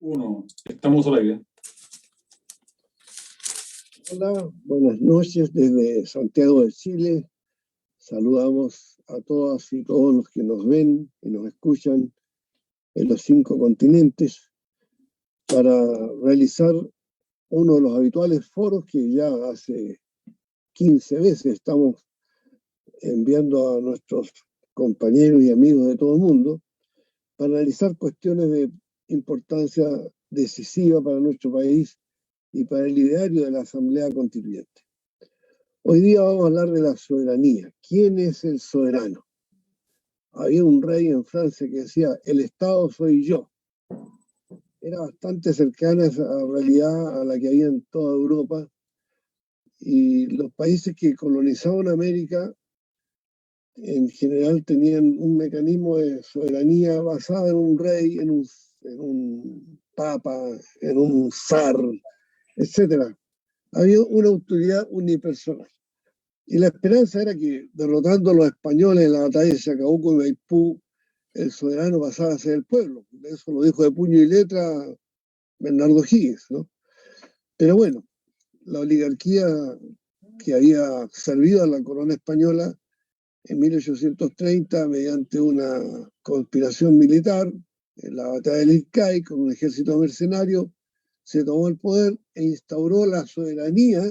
Uno, estamos al aire. Hola, buenas noches desde Santiago de Chile. Saludamos a todas y todos los que nos ven y nos escuchan en los 5 continentes para realizar uno de los habituales foros que ya hace 15 veces estamos enviando a nuestros compañeros y amigos de todo el mundo para analizar cuestiones de importancia decisiva para nuestro país y para el ideario de la Asamblea Constituyente. Hoy día vamos a hablar de la soberanía. ¿Quién es el soberano? Había un rey en Francia que decía, el Estado soy yo. Era bastante cercana a esa realidad a la que había en toda Europa. Y los países que colonizaban América, en general, tenían un mecanismo de soberanía basado en un rey, en un papa, en un zar, etc. Había una autoridad unipersonal. Y la esperanza era que, derrotando a los españoles en la batalla de Chacabuco y Maipú, el soberano pasaba a ser el pueblo. Eso lo dijo de puño y letra Bernardo Higgins, ¿no? Pero bueno, la oligarquía que había servido a la corona española en 1830, mediante una conspiración militar, en la batalla del Ilcay, con un ejército mercenario, se tomó el poder e instauró la soberanía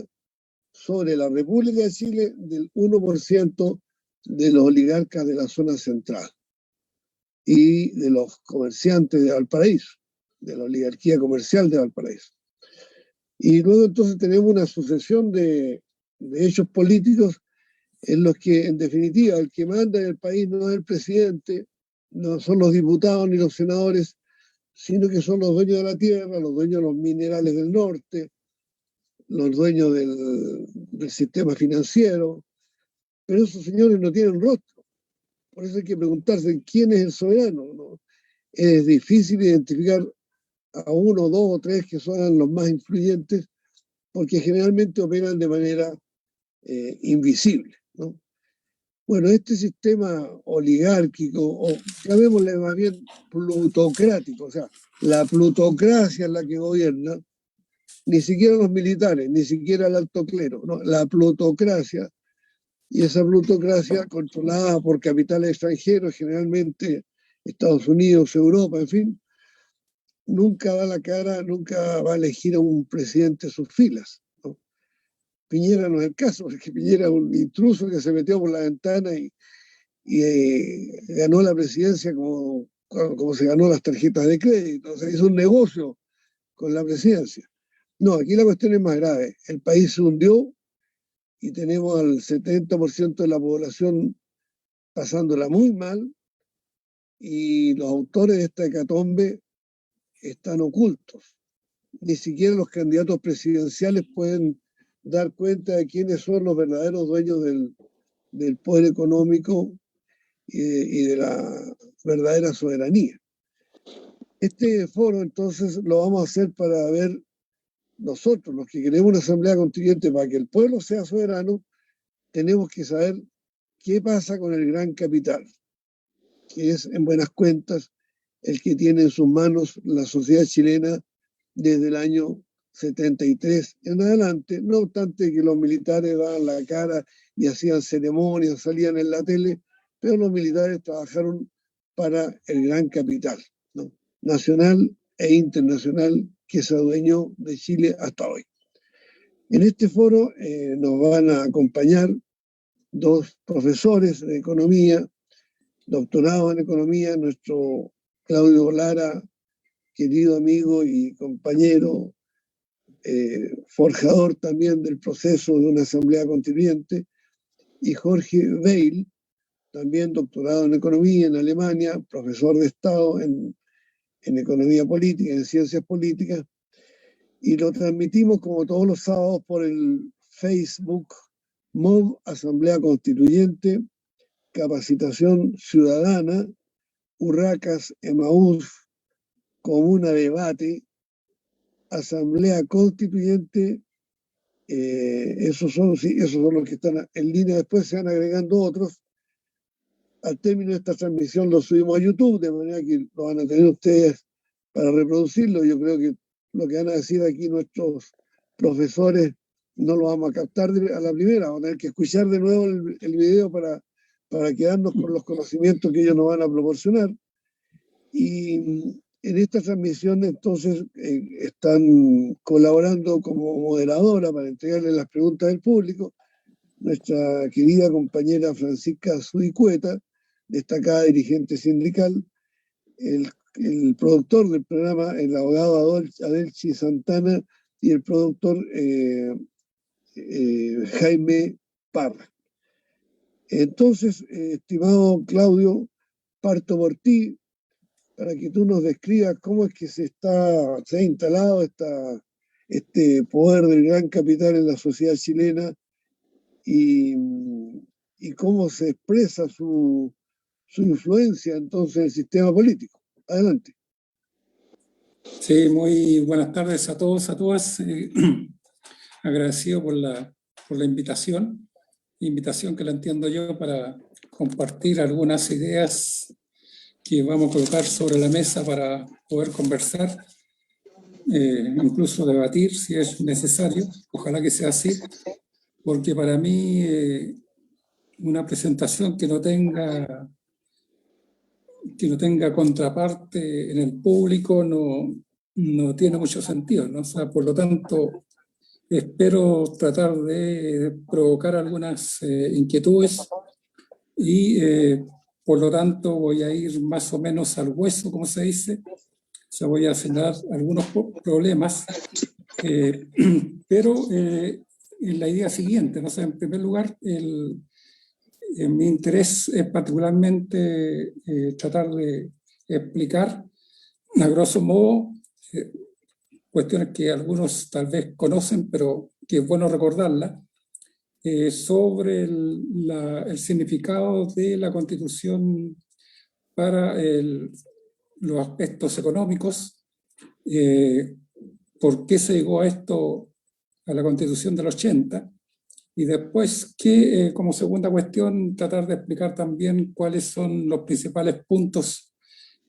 sobre la República de Chile del 1% de los oligarcas de la zona central y de los comerciantes de Valparaíso, de la oligarquía comercial de Valparaíso. Y luego entonces tenemos una sucesión de hechos políticos en los que, en definitiva, el que manda en el país no es el presidente, no son los diputados ni los senadores, sino que son los dueños de la tierra, los dueños de los minerales del norte, los dueños del sistema financiero, pero esos señores no tienen rostro. Por eso hay que preguntarse quién es el soberano, ¿no? Es difícil identificar a uno, dos o tres que son los más influyentes, porque generalmente operan de manera invisible, ¿no? Bueno, este sistema oligárquico, o llamémosle más bien plutocrático, o sea, la plutocracia en la que gobierna, ni siquiera los militares, ni siquiera el alto clero, no, la plutocracia, y esa plutocracia controlada por capitales extranjeros, generalmente Estados Unidos, Europa, en fin, nunca da la cara, nunca va a elegir a un presidente de sus filas, ¿no? Piñera no es el caso, porque Piñera es un intruso que se metió por la ventana y ganó la presidencia como se ganó las tarjetas de crédito, o sea, hizo un negocio con la presidencia. No, aquí la cuestión es más grave. El país se hundió y tenemos al 70% de la población pasándola muy mal, y los autores de esta hecatombe están ocultos. Ni siquiera los candidatos presidenciales pueden dar cuenta de quiénes son los verdaderos dueños del poder económico y de la verdadera soberanía. Este foro entonces lo vamos a hacer para ver nosotros, los que queremos una asamblea constituyente para que el pueblo sea soberano, tenemos que saber qué pasa con el gran capital, que es en buenas cuentas el que tiene en sus manos la sociedad chilena desde el año 73 en adelante, no obstante que los militares daban la cara y hacían ceremonias, salían en la tele, pero los militares trabajaron para el gran capital, ¿no? Nacional e internacional, que se adueñó de Chile hasta hoy. En este foro nos van a acompañar 2 profesores de economía, doctorados en economía, nuestro Claudio Lara, querido amigo y compañero, forjador también del proceso de una asamblea constituyente, y Jorge Weil, también doctorado en economía en Alemania, profesor de Estado en economía política, en ciencias políticas, y lo transmitimos como todos los sábados por el Facebook MOV Asamblea Constituyente, Capacitación Ciudadana, Urracas, Emaús, Comuna Debate, Asamblea Constituyente. Esos son los que están en línea. Después se van agregando otros. Al término de esta transmisión lo subimos a YouTube, de manera que lo van a tener ustedes para reproducirlo. Yo creo que lo que van a decir aquí nuestros profesores no lo vamos a captar a la primera, vamos a tener que escuchar de nuevo el video para quedarnos con los conocimientos que ellos nos van a proporcionar. Y en esta transmisión entonces están colaborando como moderadora para entregarle las preguntas del público nuestra querida compañera Francisca Zuicueta, destacada dirigente sindical, el productor del programa, el abogado Adelchi Santana, y el productor Jaime Parra. Entonces, estimado Claudio, parto por ti para que tú nos describas cómo es que se ha instalado este poder del gran capital en la sociedad chilena y cómo se expresa su influencia entonces en el sistema político. Adelante. Sí, muy buenas tardes a todos, a todas. Agradecido por la invitación que la entiendo yo para compartir algunas ideas que vamos a colocar sobre la mesa para poder conversar, incluso debatir si es necesario. Ojalá que sea así, porque para mí una presentación que no tenga contraparte en el público no tiene mucho sentido, ¿no? O sea, por lo tanto, espero tratar de provocar algunas inquietudes y por lo tanto voy a ir más o menos al hueso, como se dice. O sea, voy a señalar algunos problemas, pero en la idea siguiente, ¿no? O sea, en primer lugar, mi interés es particularmente tratar de explicar, a grosso modo, cuestiones que algunos tal vez conocen, pero que es bueno recordarlas, sobre el significado de la Constitución para los aspectos económicos, por qué se llegó a esto, a la Constitución del 80, y después, como segunda cuestión, tratar de explicar también cuáles son los principales puntos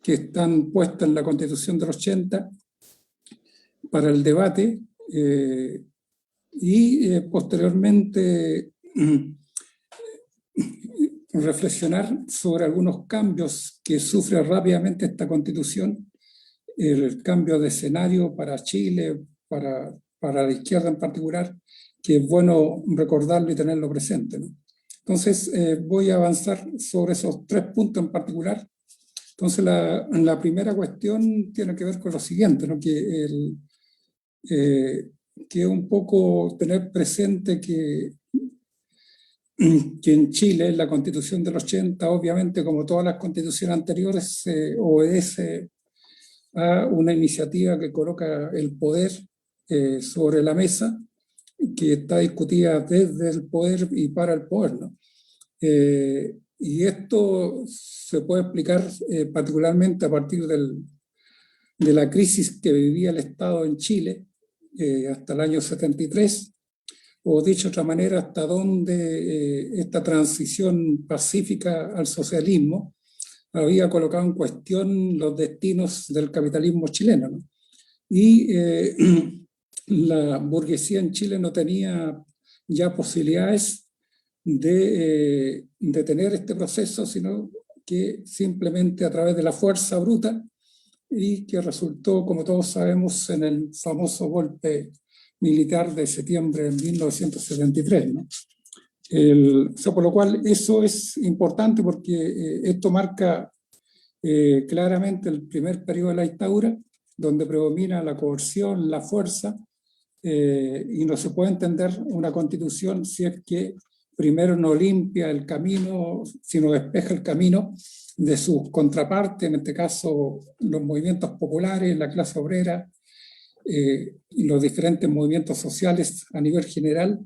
que están puestos en la Constitución del 80 para el debate, y posteriormente reflexionar sobre algunos cambios que sufre rápidamente esta Constitución, el cambio de escenario para Chile, para la izquierda en particular, que es bueno recordarlo y tenerlo presente, ¿no? Entonces, voy a avanzar sobre esos tres puntos en particular. Entonces, la primera cuestión tiene que ver con lo siguiente, ¿no? Que es un poco tener presente que en Chile, la Constitución del 80, obviamente, como todas las constituciones anteriores, obedece a una iniciativa que coloca el poder sobre la mesa, que está discutida desde el poder y para el poder, ¿no? Y esto se puede explicar particularmente a partir de la crisis que vivía el Estado en Chile hasta el año 73, o dicho de otra manera, hasta donde esta transición pacífica al socialismo había colocado en cuestión los destinos del capitalismo chileno, ¿no? Y la burguesía en Chile no tenía ya posibilidades de detener este proceso, sino que simplemente a través de la fuerza bruta, y que resultó, como todos sabemos, en el famoso golpe militar de septiembre de 1973, ¿no? O sea, por lo cual eso es importante porque esto marca claramente el primer periodo de la dictadura, donde predomina la coerción, la fuerza, y no se puede entender una constitución si es que primero no limpia el camino, sino despeja el camino de sus contrapartes, en este caso los movimientos populares, la clase obrera, y los diferentes movimientos sociales a nivel general,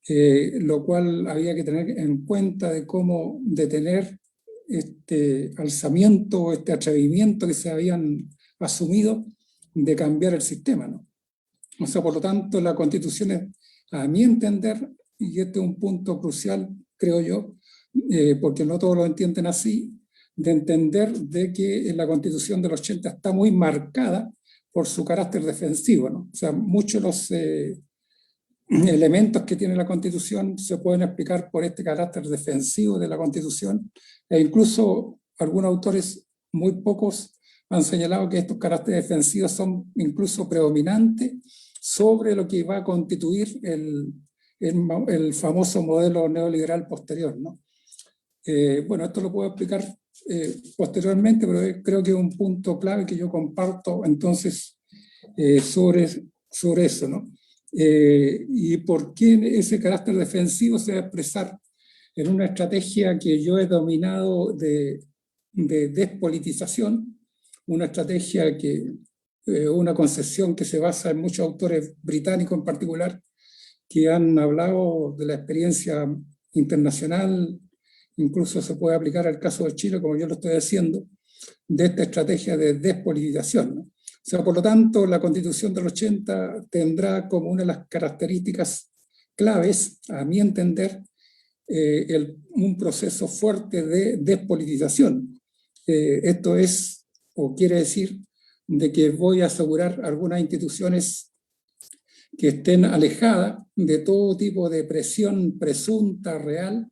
lo cual había que tener en cuenta de cómo detener este alzamiento, este atrevimiento que se habían asumido de cambiar el sistema, ¿no? O sea, por lo tanto, la Constitución es, a mi entender, y este es un punto crucial, creo yo, porque no todos lo entienden así, de entender de que la Constitución del 80 está muy marcada por su carácter defensivo, ¿no? O sea, muchos de los elementos que tiene la Constitución se pueden explicar por este carácter defensivo de la Constitución, e incluso algunos autores, muy pocos, han señalado que estos caracteres defensivos son incluso predominantes sobre lo que va a constituir el famoso modelo neoliberal posterior, ¿no? Bueno, esto lo puedo explicar posteriormente, pero creo que es un punto clave que yo comparto entonces sobre eso, ¿no? Y por qué ese carácter defensivo se va a expresar en una estrategia que yo he dominado de despolitización, una estrategia una concepción que se basa en muchos autores británicos en particular, que han hablado de la experiencia internacional, incluso se puede aplicar al caso de Chile, como yo lo estoy haciendo, de esta estrategia de despolitización, ¿no? O sea, por lo tanto, la Constitución del 80 tendrá como una de las características claves, a mi entender, un proceso fuerte de despolitización. Esto es, o quiere decir, de que voy a asegurar algunas instituciones que estén alejadas de todo tipo de presión presunta, real,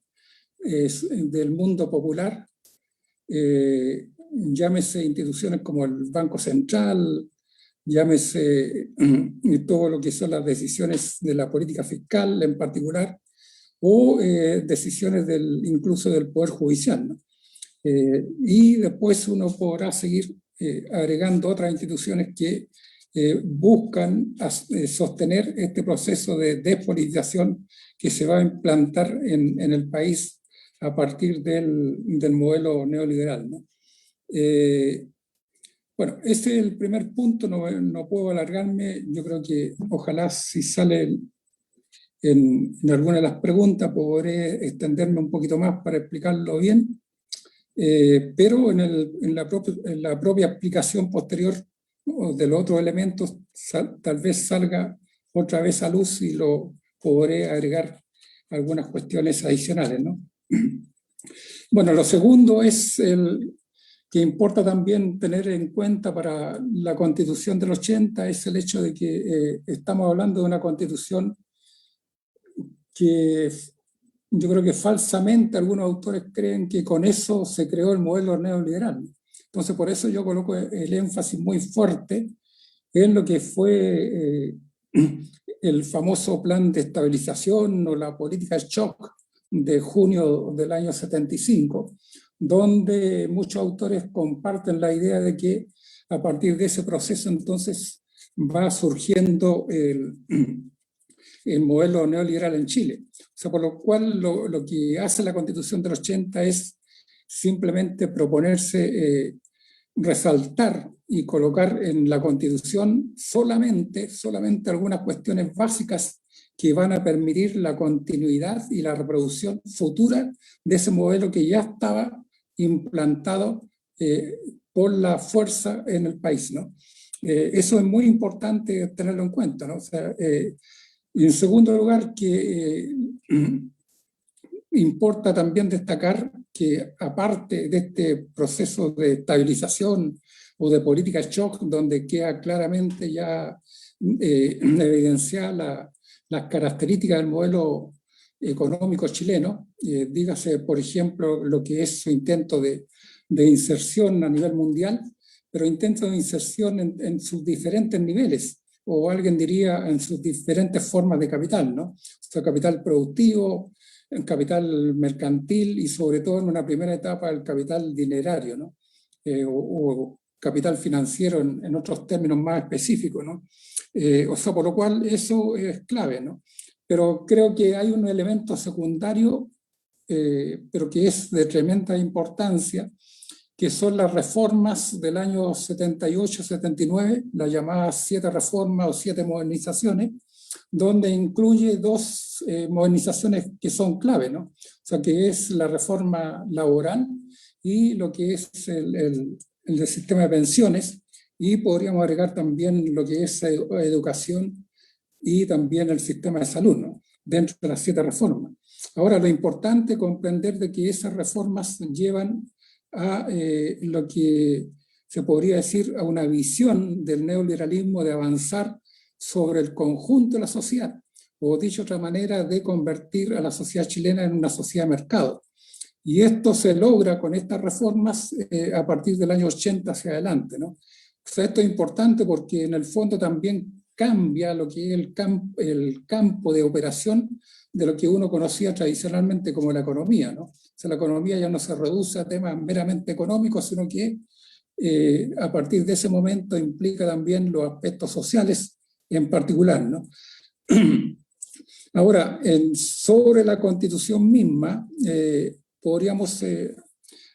del mundo popular, llámese instituciones como el Banco Central, llámese todo lo que son las decisiones de la política fiscal en particular, o decisiones incluso del Poder Judicial, ¿no? Y después uno podrá seguir agregando otras instituciones que buscan sostener este proceso de despolitización que se va a implantar en el país a partir del modelo neoliberal, ¿no? Bueno, ese es el primer punto, no puedo alargarme. Yo creo que ojalá si sale en alguna de las preguntas podré extenderme un poquito más para explicarlo bien, pero en la propia explicación posterior de los otros elementos tal vez salga otra vez a luz y lo podré agregar algunas cuestiones adicionales, ¿no? Bueno, lo segundo es que importa también tener en cuenta para la Constitución del 80 es el hecho de que estamos hablando de una Constitución que yo creo que falsamente algunos autores creen que con eso se creó el modelo neoliberal. Entonces, por eso yo coloco el énfasis muy fuerte en lo que fue el famoso plan de estabilización o la política shock de junio del año 75, donde muchos autores comparten la idea de que a partir de ese proceso entonces va surgiendo el modelo neoliberal en Chile. O sea, por lo cual lo que hace la Constitución del 80 es simplemente proponerse resaltar y colocar en la Constitución solamente algunas cuestiones básicas que van a permitir la continuidad y la reproducción futura de ese modelo que ya estaba implantado por la fuerza en el país, ¿no? Eso es muy importante tenerlo en cuenta, ¿no? O sea, y en segundo lugar, que importa también destacar que aparte de este proceso de estabilización o de política shock, donde queda claramente ya evidenciada las características del modelo económico chileno, dígase, por ejemplo, lo que es su intento de inserción a nivel mundial, pero intento de inserción en sus diferentes niveles, o alguien diría en sus diferentes formas de capital, ¿no? O sea, capital productivo, en capital mercantil y sobre todo en una primera etapa el capital dinerario, ¿no? O capital financiero en otros términos más específicos, ¿no? O sea, por lo cual eso es clave, ¿no? Pero creo que hay un elemento secundario, pero que es de tremenda importancia, que son las reformas del año 78-79, las llamadas 7 reformas o 7 modernizaciones, donde incluye 2 modernizaciones que son clave, ¿no? O sea, que es la reforma laboral y lo que es el del sistema de pensiones, y podríamos agregar también lo que es educación y también el sistema de salud, ¿no? Dentro de las 7 reformas. Ahora, lo importante es comprender de que esas reformas llevan a lo que se podría decir a una visión del neoliberalismo de avanzar sobre el conjunto de la sociedad, o dicho de otra manera, de convertir a la sociedad chilena en una sociedad de mercado. Y esto se logra con estas reformas a partir del año 80 hacia adelante, ¿no? O sea, esto es importante porque en el fondo también cambia lo que es el campo de operación de lo que uno conocía tradicionalmente como la economía, ¿no? O sea, la economía ya no se reduce a temas meramente económicos, sino que a partir de ese momento implica también los aspectos sociales en particular, ¿no? Ahora, sobre la Constitución misma, podríamos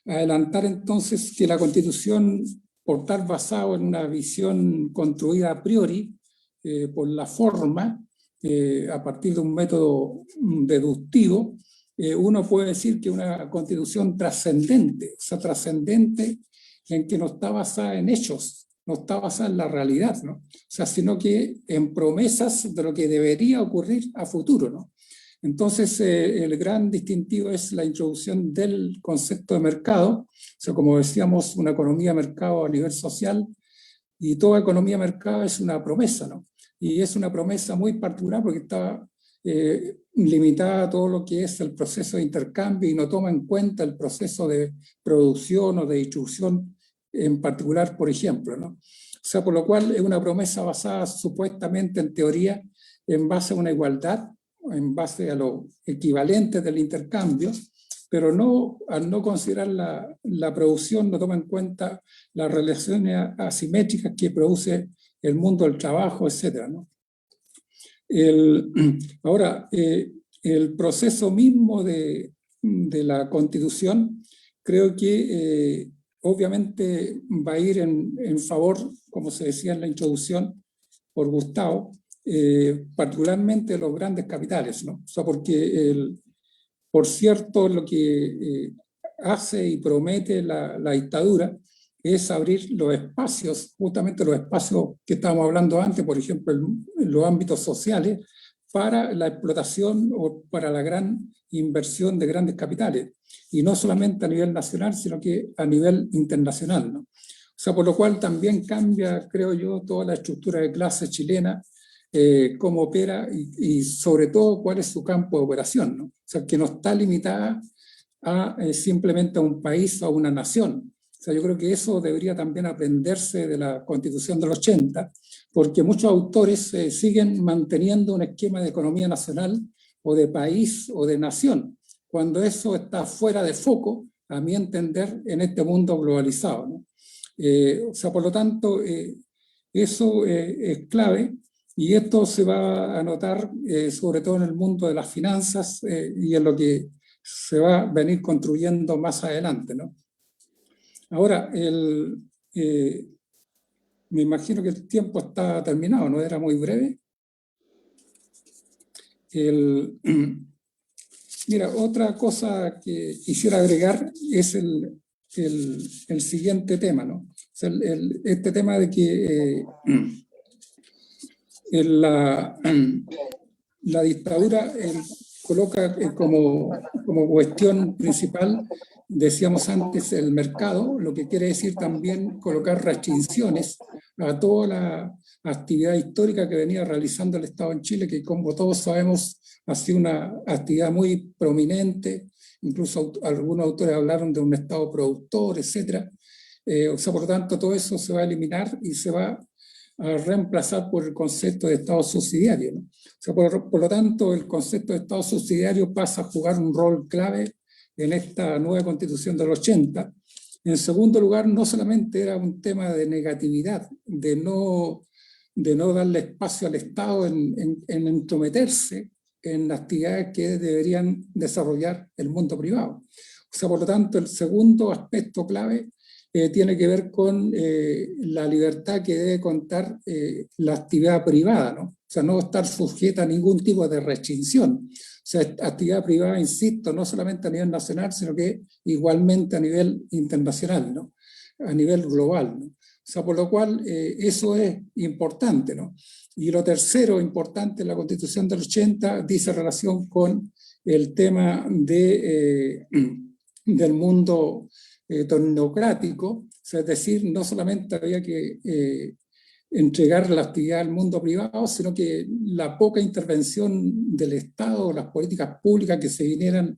adelantar entonces que la Constitución, por estar basado en una visión construida a priori por la forma, a partir de un método deductivo, uno puede decir que una Constitución trascendente, o sea, trascendente en que no está basada en hechos, no está basada en la realidad, ¿no? O sea, sino que en promesas de lo que debería ocurrir a futuro, ¿no? Entonces, el gran distintivo es la introducción del concepto de mercado, o sea, como decíamos, una economía de mercado a nivel social, y toda economía de mercado es una promesa, ¿no? Y es una promesa muy particular porque está limitada a todo lo que es el proceso de intercambio y no toma en cuenta el proceso de producción o de distribución en particular, por ejemplo, ¿no? O sea, por lo cual es una promesa basada supuestamente en teoría en base a una igualdad, en base a los equivalentes del intercambio, pero no, al no considerar la producción, no toma en cuenta las relaciones asimétricas que produce el mundo del trabajo, etc., ¿no? Ahora, el proceso mismo de la Constitución creo que obviamente va a ir en favor, como se decía en la introducción por Gustavo, particularmente de los grandes capitales, ¿no? O sea, porque por cierto, lo que hace y promete la dictadura es abrir los espacios, justamente los espacios que estábamos hablando antes, por ejemplo, en los ámbitos sociales, para la explotación o para la gran inversión de grandes capitales. Y no solamente a nivel nacional, sino que a nivel internacional, ¿no? O sea, por lo cual también cambia, creo yo, toda la estructura de clase chilena, cómo opera y sobre todo cuál es su campo de operación, ¿no? O sea, que no está limitada a simplemente a un país o a una nación. O sea, yo creo que eso debería también aprenderse de la Constitución del 80, porque muchos autores siguen manteniendo un esquema de economía nacional o de país o de nación, cuando eso está fuera de foco, a mi entender, en este mundo globalizado, ¿no? O sea, por lo tanto, eso es clave. Y esto se va a notar sobre todo en el mundo de las finanzas y en lo que se va a venir construyendo más adelante, ¿no? Ahora, me imagino que el tiempo está terminado, ¿no? Era muy breve. Mira, otra cosa que quisiera agregar es el siguiente tema, ¿no? O sea, este tema de que la dictadura coloca como cuestión principal, decíamos antes, el mercado, lo que quiere decir también colocar restricciones a toda la actividad histórica que venía realizando el Estado en Chile, que como todos sabemos ha sido una actividad muy prominente, incluso algunos autores hablaron de un Estado productor, etc. O sea, por lo tanto, todo eso se va a eliminar y se va a reemplazar por el concepto de Estado subsidiario, ¿no? O sea, por lo tanto, el concepto de Estado subsidiario pasa a jugar un rol clave en esta nueva Constitución del 80. En segundo lugar, no solamente era un tema de negatividad, de no darle espacio al Estado en entrometerse en actividades que deberían desarrollar el mundo privado. O sea, por lo tanto, el segundo aspecto clave tiene que ver con la libertad que debe contar la actividad privada, ¿no? O sea, no estar sujeta a ningún tipo de restricción. O sea, actividad privada, insisto, no solamente a nivel nacional, sino que igualmente a nivel internacional, ¿no? A nivel global, ¿no? O sea, por lo cual eso es importante, ¿no? Y lo tercero importante en la Constitución del 80 dice relación con el tema del mundo tecnocrático, o sea, es decir, no solamente había que entregar la actividad al mundo privado, sino que la poca intervención del Estado, las políticas públicas que se vinieran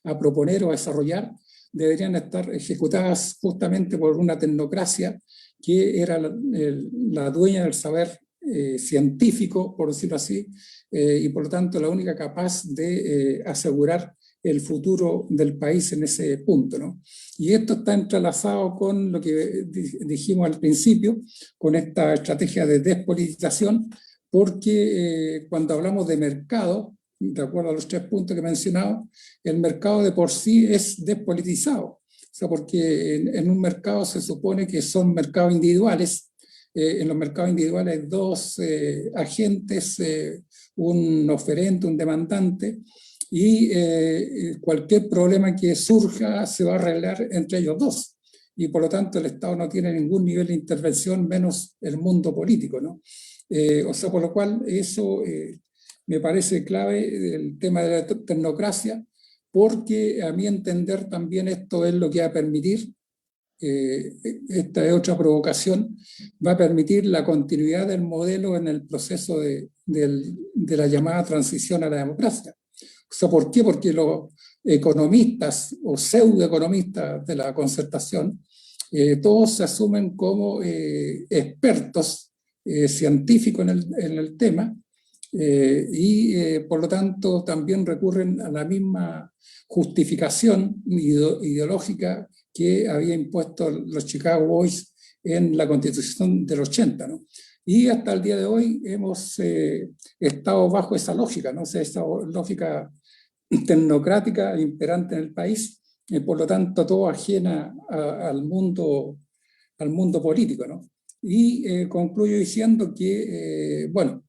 a proponer o a desarrollar, deberían estar ejecutadas justamente por una tecnocracia que era la dueña del saber científico, por decirlo así, y por lo tanto la única capaz de asegurar el futuro del país en ese punto, ¿no? Y esto está entrelazado con lo que dijimos al principio, con esta estrategia de despolitización, porque cuando hablamos de mercado, de acuerdo a los 3 puntos que he mencionado, el mercado de por sí es despolitizado. O sea, porque en un mercado se supone que son mercados individuales. En los mercados individuales hay 2 agentes, un oferente, un demandante, y cualquier problema que surja se va a arreglar entre ellos 2. Y por lo tanto el Estado no tiene ningún nivel de intervención, menos el mundo político, ¿no? O sea, por lo cual eso me parece clave el tema de la tecnocracia, porque a mi entender también esto es lo que va a permitir, esta es otra provocación, va a permitir la continuidad del modelo en el proceso de la llamada transición a la democracia. O sea, ¿por qué? Porque los economistas o pseudoeconomistas de la concertación, todos se asumen como expertos científicos en el tema, y por lo tanto también recurren a la misma justificación ideológica que había impuesto los Chicago Boys en la Constitución del 80, ¿no? Y hasta el día de hoy hemos estado bajo esa lógica, ¿no? O sea, esa lógica tecnocrática imperante en el país, por lo tanto todo ajena al mundo político, ¿no? Y concluyo diciendo que, bueno,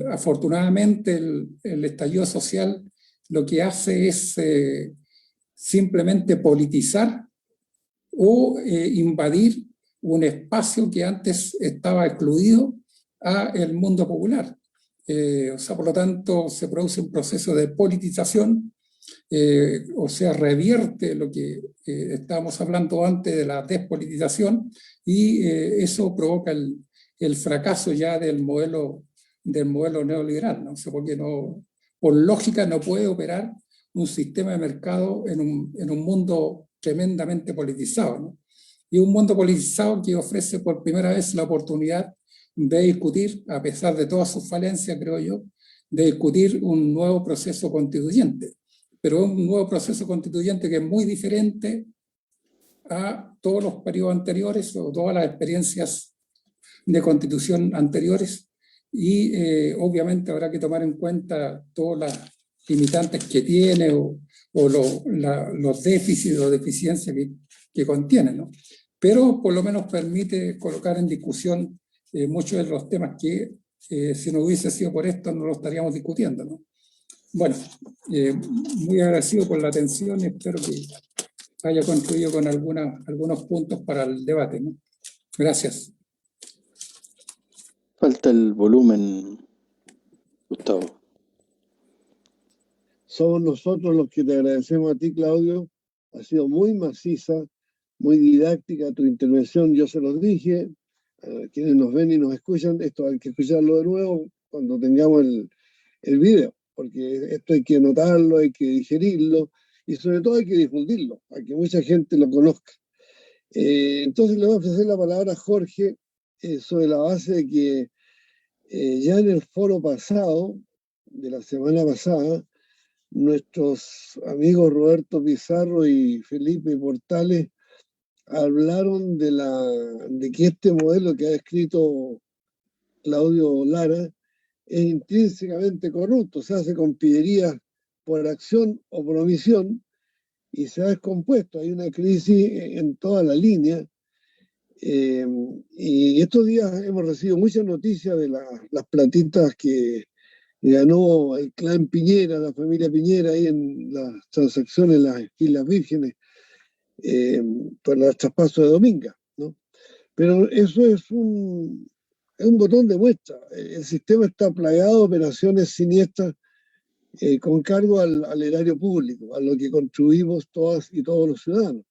afortunadamente el estallido social lo que hace es simplemente politizar o invadir un espacio que antes estaba excluido al mundo popular. O sea, por lo tanto, se produce un proceso de politización, o sea, revierte lo que estábamos hablando antes de la despolitización, y eso provoca el fracaso ya del modelo neoliberal, ¿no? O sea, porque por lógica no puede operar un sistema de mercado en un mundo tremendamente politizado, ¿no? Y un mundo politizado que ofrece por primera vez la oportunidad de discutir, a pesar de todas sus falencias, creo yo, de discutir un nuevo proceso constituyente, pero un nuevo proceso constituyente que es muy diferente a todos los periodos anteriores o todas las experiencias de constitución anteriores, y obviamente habrá que tomar en cuenta todas las limitantes que tiene o los déficits o deficiencias que contiene, ¿no? Pero por lo menos permite colocar en discusión muchos de los temas que si no hubiese sido por esto no lo estaríamos discutiendo, ¿no? Bueno, muy agradecido por la atención y espero que haya contribuido con algunos puntos para el debate, ¿no? Gracias. Falta el volumen, Gustavo. Somos nosotros los que te agradecemos a ti, Claudio. Ha sido muy maciza, muy didáctica tu intervención. Yo se los dije a quienes nos ven y nos escuchan, esto hay que escucharlo de nuevo cuando tengamos el video, porque esto hay que notarlo, hay que digerirlo y sobre todo hay que difundirlo, para que mucha gente lo conozca. Entonces le voy a ofrecer la palabra a Jorge sobre la base de que ya en el foro pasado, de la semana pasada, nuestros amigos Roberto Pizarro y Felipe Portales hablaron de que este modelo que ha descrito Claudio Lara es intrínsecamente corrupto, se hace con pillerías por acción o por omisión y se ha descompuesto. Hay una crisis en toda la línea. Y estos días hemos recibido muchas noticias de las platitas que ganó el clan Piñera, la familia Piñera, ahí en las transacciones en las Islas Vírgenes, por el traspaso de Dominga, ¿no? Pero eso es un botón de muestra. El sistema está plagado de operaciones siniestras con cargo al erario público, a lo que contribuimos todas y todos los ciudadanos.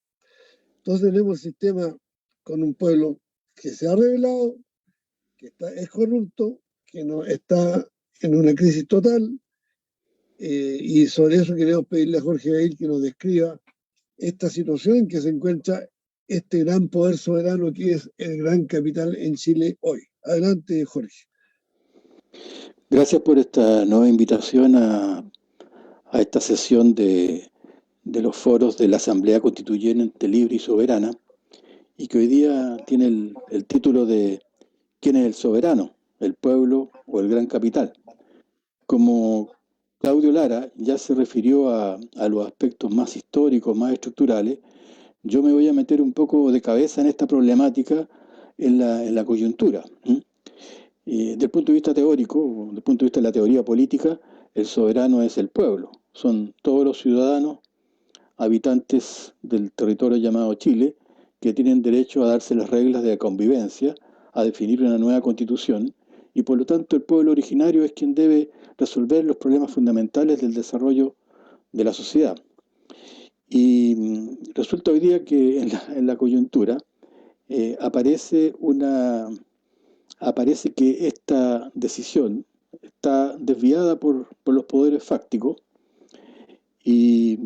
Entonces tenemos un sistema con un pueblo que se ha revelado, que es corrupto, que no está en una crisis total, y sobre eso queremos pedirle a Jorge Gail que nos describa esta situación en que se encuentra este gran poder soberano que es el gran capital en Chile hoy. Adelante, Jorge. Gracias por esta nueva invitación a esta sesión de los foros de la Asamblea Constituyente Libre y Soberana, y que hoy día tiene el título de ¿quién es el soberano? ¿El pueblo o el gran capital? Como Claudio Lara ya se refirió a los aspectos más históricos, más estructurales, yo me voy a meter un poco de cabeza en esta problemática en la coyuntura. Desde el punto de vista teórico, desde el punto de vista de la teoría política, el soberano es el pueblo. Son todos los ciudadanos, habitantes del territorio llamado Chile, que tienen derecho a darse las reglas de la convivencia, a definir una nueva constitución, y por lo tanto el pueblo originario es quien debe resolver los problemas fundamentales del desarrollo de la sociedad. Y resulta hoy día que en la coyuntura aparece que esta decisión está desviada por los poderes fácticos, y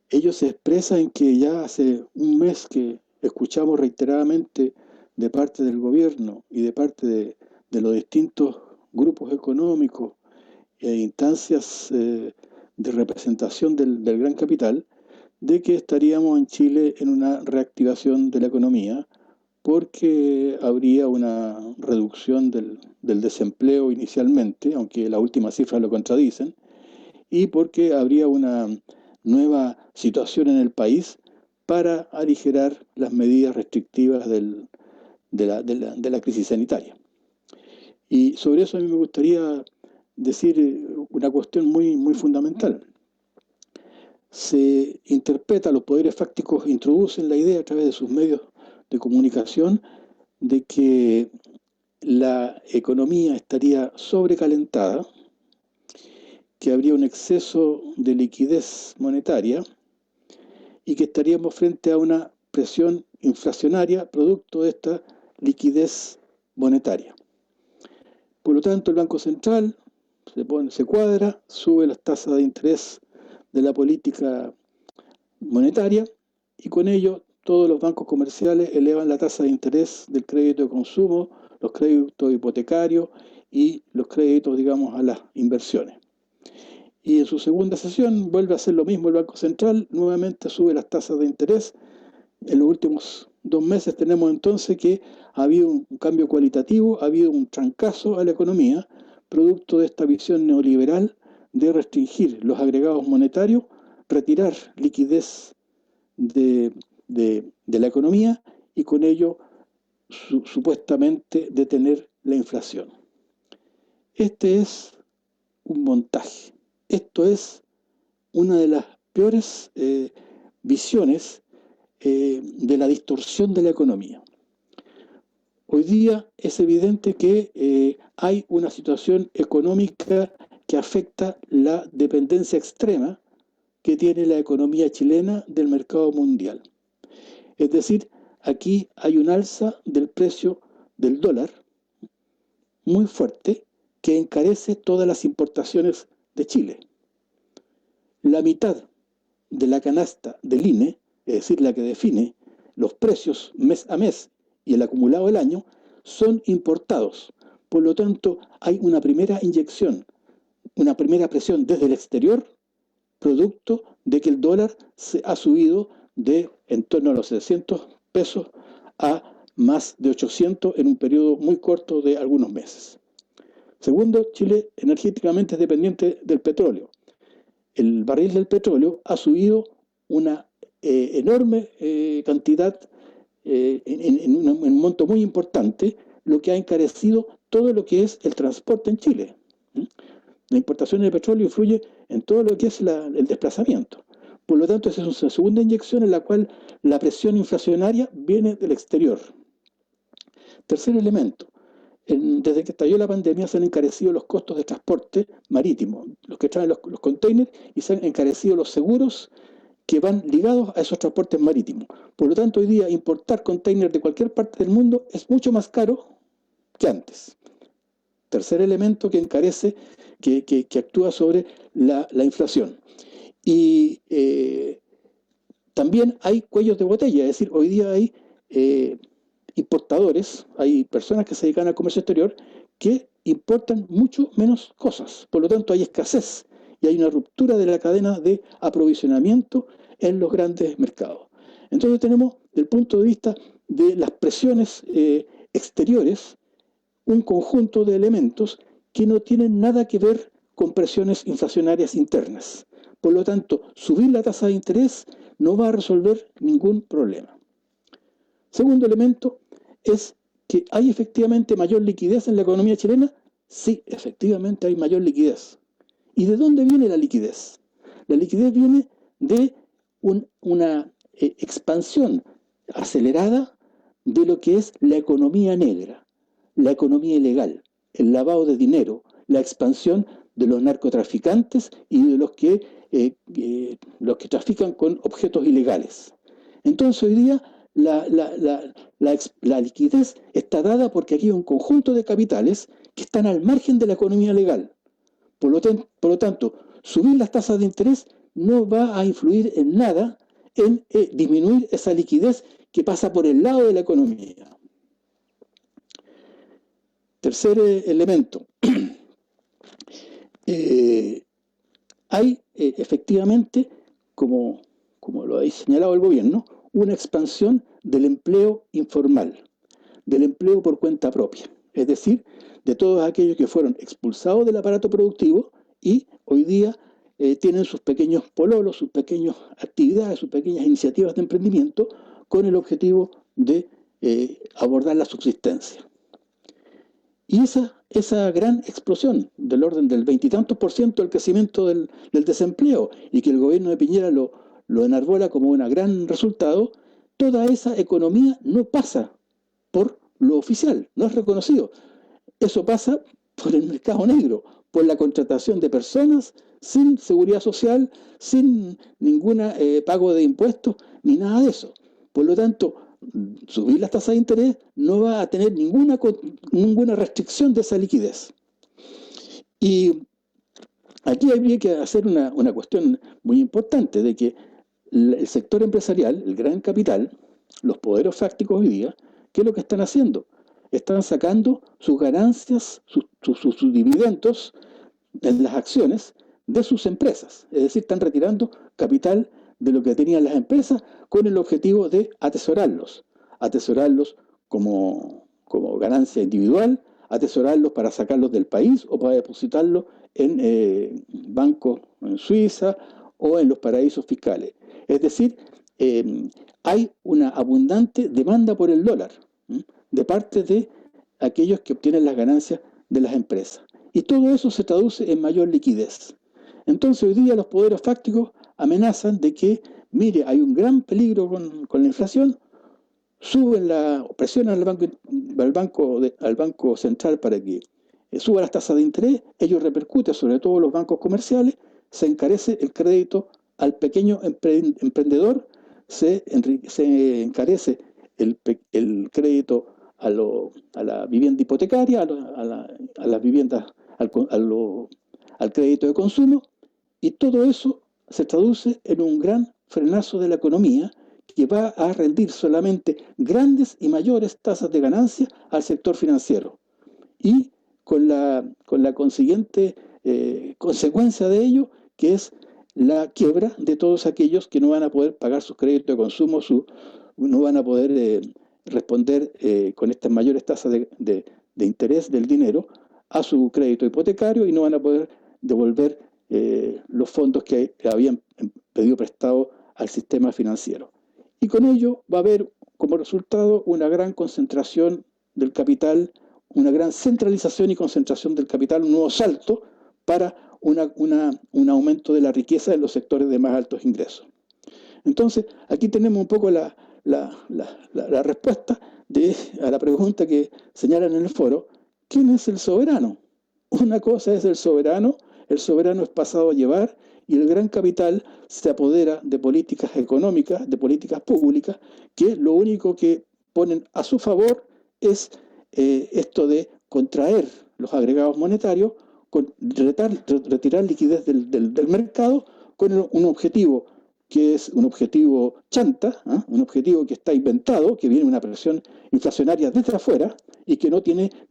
ellos se expresan en que ya hace un mes que escuchamos reiteradamente de parte del gobierno y de parte de los distintos grupos económicos e instancias de representación del gran capital, de que estaríamos en Chile en una reactivación de la economía, porque habría una reducción del desempleo inicialmente, aunque las últimas cifras lo contradicen, y porque habría una nueva situación en el país para aligerar las medidas restrictivas de la crisis sanitaria. Y sobre eso a mí me gustaría decir una cuestión muy, muy fundamental. Se interpreta, los poderes fácticos introducen la idea a través de sus medios de comunicación de que la economía estaría sobrecalentada, que habría un exceso de liquidez monetaria y que estaríamos frente a una presión inflacionaria producto de esta liquidez monetaria. Por lo tanto, el Banco Central se cuadra, sube las tasas de interés de la política monetaria, y con ello todos los bancos comerciales elevan la tasa de interés del crédito de consumo, los créditos hipotecarios y los créditos, digamos, a las inversiones. Y en su segunda sesión vuelve a hacer lo mismo el Banco Central, nuevamente sube las tasas de interés. En los últimos 2 meses tenemos entonces que ha habido un cambio cualitativo, ha habido un trancazo a la economía, producto de esta visión neoliberal de restringir los agregados monetarios, retirar liquidez de la economía y con ello supuestamente detener la inflación. Este es un montaje. Esto es una de las peores visiones de la distorsión de la economía. Hoy día es evidente que hay una situación económica que afecta la dependencia extrema que tiene la economía chilena del mercado mundial. Es decir, aquí hay un alza del precio del dólar muy fuerte que encarece todas las importaciones de Chile. La mitad de la canasta del INE, es decir, la que define los precios mes a mes y el acumulado del año, son importados. Por lo tanto, hay una primera inyección, una primera presión desde el exterior, producto de que el dólar se ha subido de en torno a los 700 pesos a más de 800 en un periodo muy corto de algunos meses. Segundo, Chile energéticamente es dependiente del petróleo. El barril del petróleo ha subido una enorme cantidad, en un monto muy importante, lo que ha encarecido todo lo que es el transporte en Chile. La importación de petróleo influye en todo lo que es el desplazamiento. Por lo tanto, esa es una segunda inyección en la cual la presión inflacionaria viene del exterior. Tercer elemento. Desde que estalló la pandemia se han encarecido los costos de transporte marítimo, los que traen los containers, y se han encarecido los seguros que van ligados a esos transportes marítimos. Por lo tanto, hoy día importar containers de cualquier parte del mundo es mucho más caro que antes. Tercer elemento que encarece, que actúa sobre la inflación. Y también hay cuellos de botella, es decir, hoy día hay importadores, hay personas que se dedican al comercio exterior que importan mucho menos cosas. Por lo tanto, hay escasez y hay una ruptura de la cadena de aprovisionamiento en los grandes mercados. Entonces tenemos, desde el punto de vista de las presiones exteriores, un conjunto de elementos que no tienen nada que ver con presiones inflacionarias internas. Por lo tanto, subir la tasa de interés no va a resolver ningún problema. Segundo elemento es que hay efectivamente mayor liquidez en la economía chilena. Sí, efectivamente hay mayor liquidez. ¿Y de dónde viene la liquidez? La liquidez viene de una expansión acelerada de lo que es la economía negra, la economía ilegal, el lavado de dinero, la expansión de los narcotraficantes y de los que trafican con objetos ilegales. Entonces hoy día la liquidez está dada porque aquí hay un conjunto de capitales que están al margen de la economía legal. Por lo tanto, subir las tasas de interés no va a influir en nada en disminuir esa liquidez que pasa por el lado de la economía. Tercer elemento. Hay efectivamente, como lo ha señalado el gobierno, una expansión del empleo informal, del empleo por cuenta propia, es decir, de todos aquellos que fueron expulsados del aparato productivo y hoy día tienen sus pequeños pololos, sus pequeñas actividades, sus pequeñas iniciativas de emprendimiento con el objetivo de abordar la subsistencia. Y esa gran explosión del orden del 20 y tantos % del crecimiento del desempleo y que el gobierno de Piñera lo enarbola como un gran resultado, toda esa economía no pasa por lo oficial, no es reconocido. Eso pasa por el mercado negro, por la contratación de personas sin seguridad social, sin ningún pago de impuestos, ni nada de eso. Por lo tanto, subir las tasas de interés no va a tener ninguna restricción de esa liquidez. Y aquí habría que hacer una cuestión muy importante, de que el sector empresarial, el gran capital, los poderes fácticos hoy día, ¿qué es lo que están haciendo? Están sacando sus ganancias, sus dividendos en las acciones de sus empresas. Es decir, están retirando capital de lo que tenían las empresas con el objetivo de atesorarlos como ganancia individual, atesorarlos para sacarlos del país o para depositarlos en bancos en Suiza o en los paraísos fiscales. Es decir, hay una abundante demanda por el dólar de parte de aquellos que obtienen las ganancias de las empresas. Y todo eso se traduce en mayor liquidez. Entonces hoy día los poderes fácticos amenazan de que, mire, hay un gran peligro con la inflación, presionan al Banco Central para que suba las tasas de interés, ello repercute sobre todo los bancos comerciales, se encarece el crédito al pequeño emprendedor, se encarece el crédito a la vivienda hipotecaria, a las viviendas, al crédito de consumo, y todo eso se traduce en un gran frenazo de la economía que va a rendir solamente grandes y mayores tasas de ganancia al sector financiero. Y con la consiguiente consecuencia de ello, que es la quiebra de todos aquellos que no van a poder pagar sus créditos de consumo, no van a poder responder con estas mayores tasas de interés del dinero a su crédito hipotecario y no van a poder devolver los fondos que habían pedido prestado al sistema financiero. Y con ello va a haber como resultado una gran concentración del capital, una gran centralización y concentración del capital, un nuevo salto para un aumento de la riqueza en los sectores de más altos ingresos. Entonces, aquí tenemos un poco la respuesta a la pregunta que señalan en el foro: ¿quién es el soberano? Una cosa es el soberano es pasado a llevar y el gran capital se apodera de políticas económicas, de políticas públicas, que lo único que ponen a su favor es esto de contraer los agregados monetarios, retirar liquidez del mercado con un objetivo que es un objetivo chanta, ¿eh? Un objetivo que está inventado, que viene una presión inflacionaria desde afuera y que no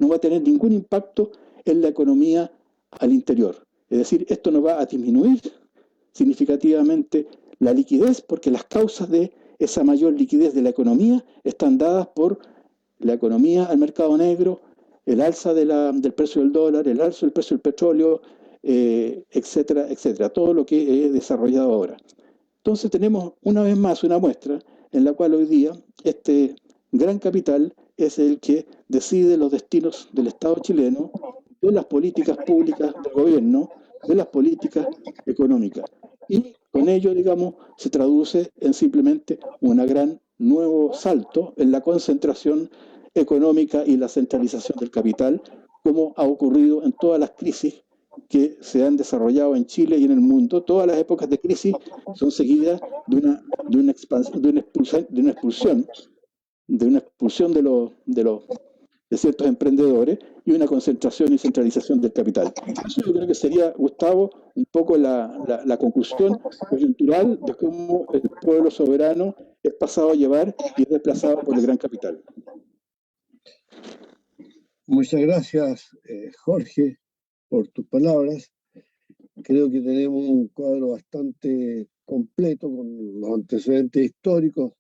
va a tener ningún impacto en la economía al interior. Es decir, esto no va a disminuir significativamente la liquidez, porque las causas de esa mayor liquidez de la economía están dadas por la economía al mercado negro, el alza del precio del dólar, el alza del precio del petróleo, etcétera, etcétera, todo lo que he desarrollado ahora. Entonces tenemos una vez más una muestra en la cual hoy día este gran capital es el que decide los destinos del Estado chileno, de las políticas públicas del gobierno, de las políticas económicas. Y con ello, digamos, se traduce en simplemente un gran nuevo salto en la concentración económica y la centralización del capital, como ha ocurrido en todas las crisis que se han desarrollado en Chile y en el mundo. Todas las épocas de crisis son seguidas de una expulsión de ciertos emprendedores y una concentración y centralización del capital. Eso yo creo que sería, Gustavo, un poco la conclusión coyuntural de cómo el pueblo soberano es pasado a llevar y es desplazado por el gran capital. Muchas gracias, Jorge, por tus palabras. Creo que tenemos un cuadro bastante completo con los antecedentes históricos,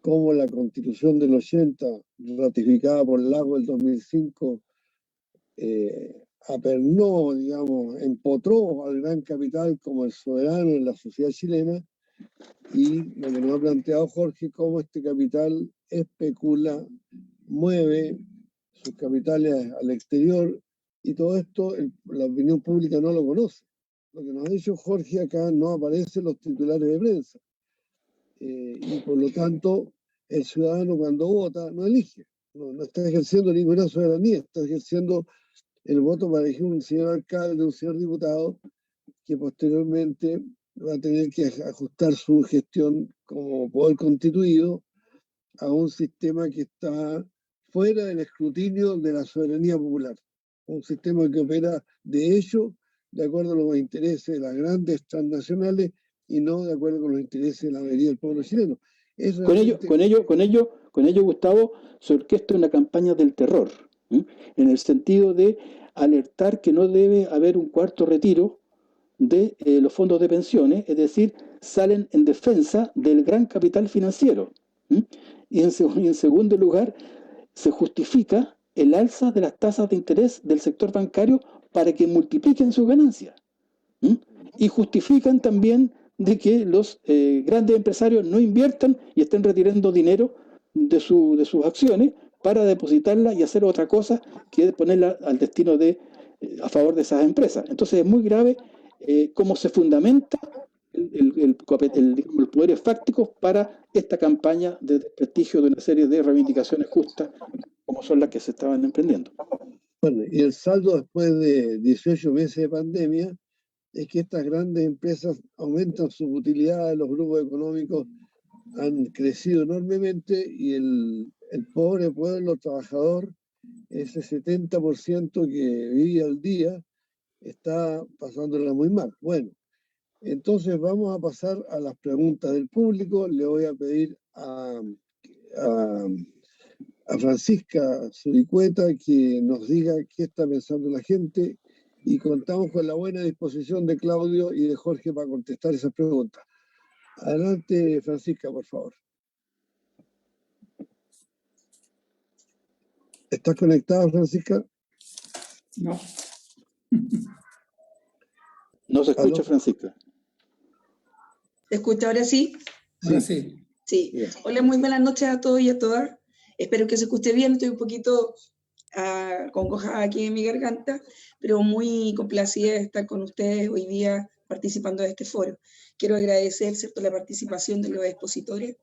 como la Constitución del 80, ratificada por Lago del 2005, apernó, digamos, empotró al gran capital como el soberano en la sociedad chilena, y lo que nos ha planteado Jorge, cómo este capital especula, mueve sus capitales al exterior, y todo esto la opinión pública no lo conoce. Lo que nos ha dicho Jorge acá no aparece en los titulares de prensa. Y por lo tanto, el ciudadano cuando vota no elige, no está ejerciendo ninguna soberanía, está ejerciendo el voto para elegir un señor alcalde, un señor diputado, que posteriormente va a tener que ajustar su gestión como poder constituido a un sistema que está fuera del escrutinio de la soberanía popular, un sistema que opera de hecho de acuerdo a los intereses de las grandes transnacionales y no de acuerdo con los intereses de la mayoría del pueblo chileno. Con ello, Gustavo, se orquesta una campaña del terror, ¿eh? En el sentido de alertar que no debe haber un cuarto retiro de los fondos de pensiones, es decir, salen en defensa del gran capital financiero. Y en segundo lugar, se justifica el alza de las tasas de interés del sector bancario para que multipliquen sus ganancias. Y justifican también de que los grandes empresarios no inviertan y estén retirando dinero de sus acciones para depositarla y hacer otra cosa que ponerla al destino a favor de esas empresas. Entonces es muy grave cómo se fundamenta los poderes fácticos para esta campaña de desprestigio de una serie de reivindicaciones justas como son las que se estaban emprendiendo. Bueno, y el saldo después de 18 meses de pandemia es que estas grandes empresas aumentan sus utilidades, los grupos económicos han crecido enormemente y el pobre pueblo trabajador, ese 70% que vive al día, está pasándola muy mal. Bueno, entonces vamos a pasar a las preguntas del público. Le voy a pedir a Francisca Zuricueta que nos diga qué está pensando la gente, y contamos con la buena disposición de Claudio y de Jorge para contestar esas preguntas. Adelante, Francisca, por favor. ¿Estás conectada, Francisca? No. No se escucha, ¿Aló? Francisca. ¿Se escucha ahora sí? Ahora sí. Sí. Bien. Hola, muy buenas noches a todos y a todas. Espero que se escuche bien. Estoy un poquito congojada aquí en mi garganta, pero muy complacida de estar con ustedes hoy día participando de este foro. Quiero agradecer, ¿cierto?, la participación de los expositores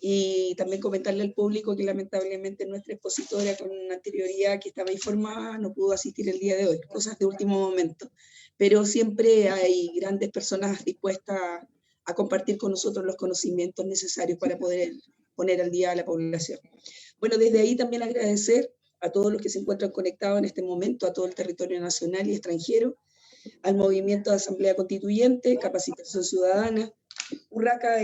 Y también comentarle al público que lamentablemente nuestra expositora con anterioridad que estaba informada no pudo asistir el día de hoy, cosas de último momento. Pero siempre hay grandes personas dispuestas a compartir con nosotros los conocimientos necesarios para poder poner al día a la población. Bueno, desde ahí también agradecer a todos los que se encuentran conectados en este momento, a todo el territorio nacional y extranjero, al movimiento de Asamblea Constituyente, Capacitación Ciudadana, Urraca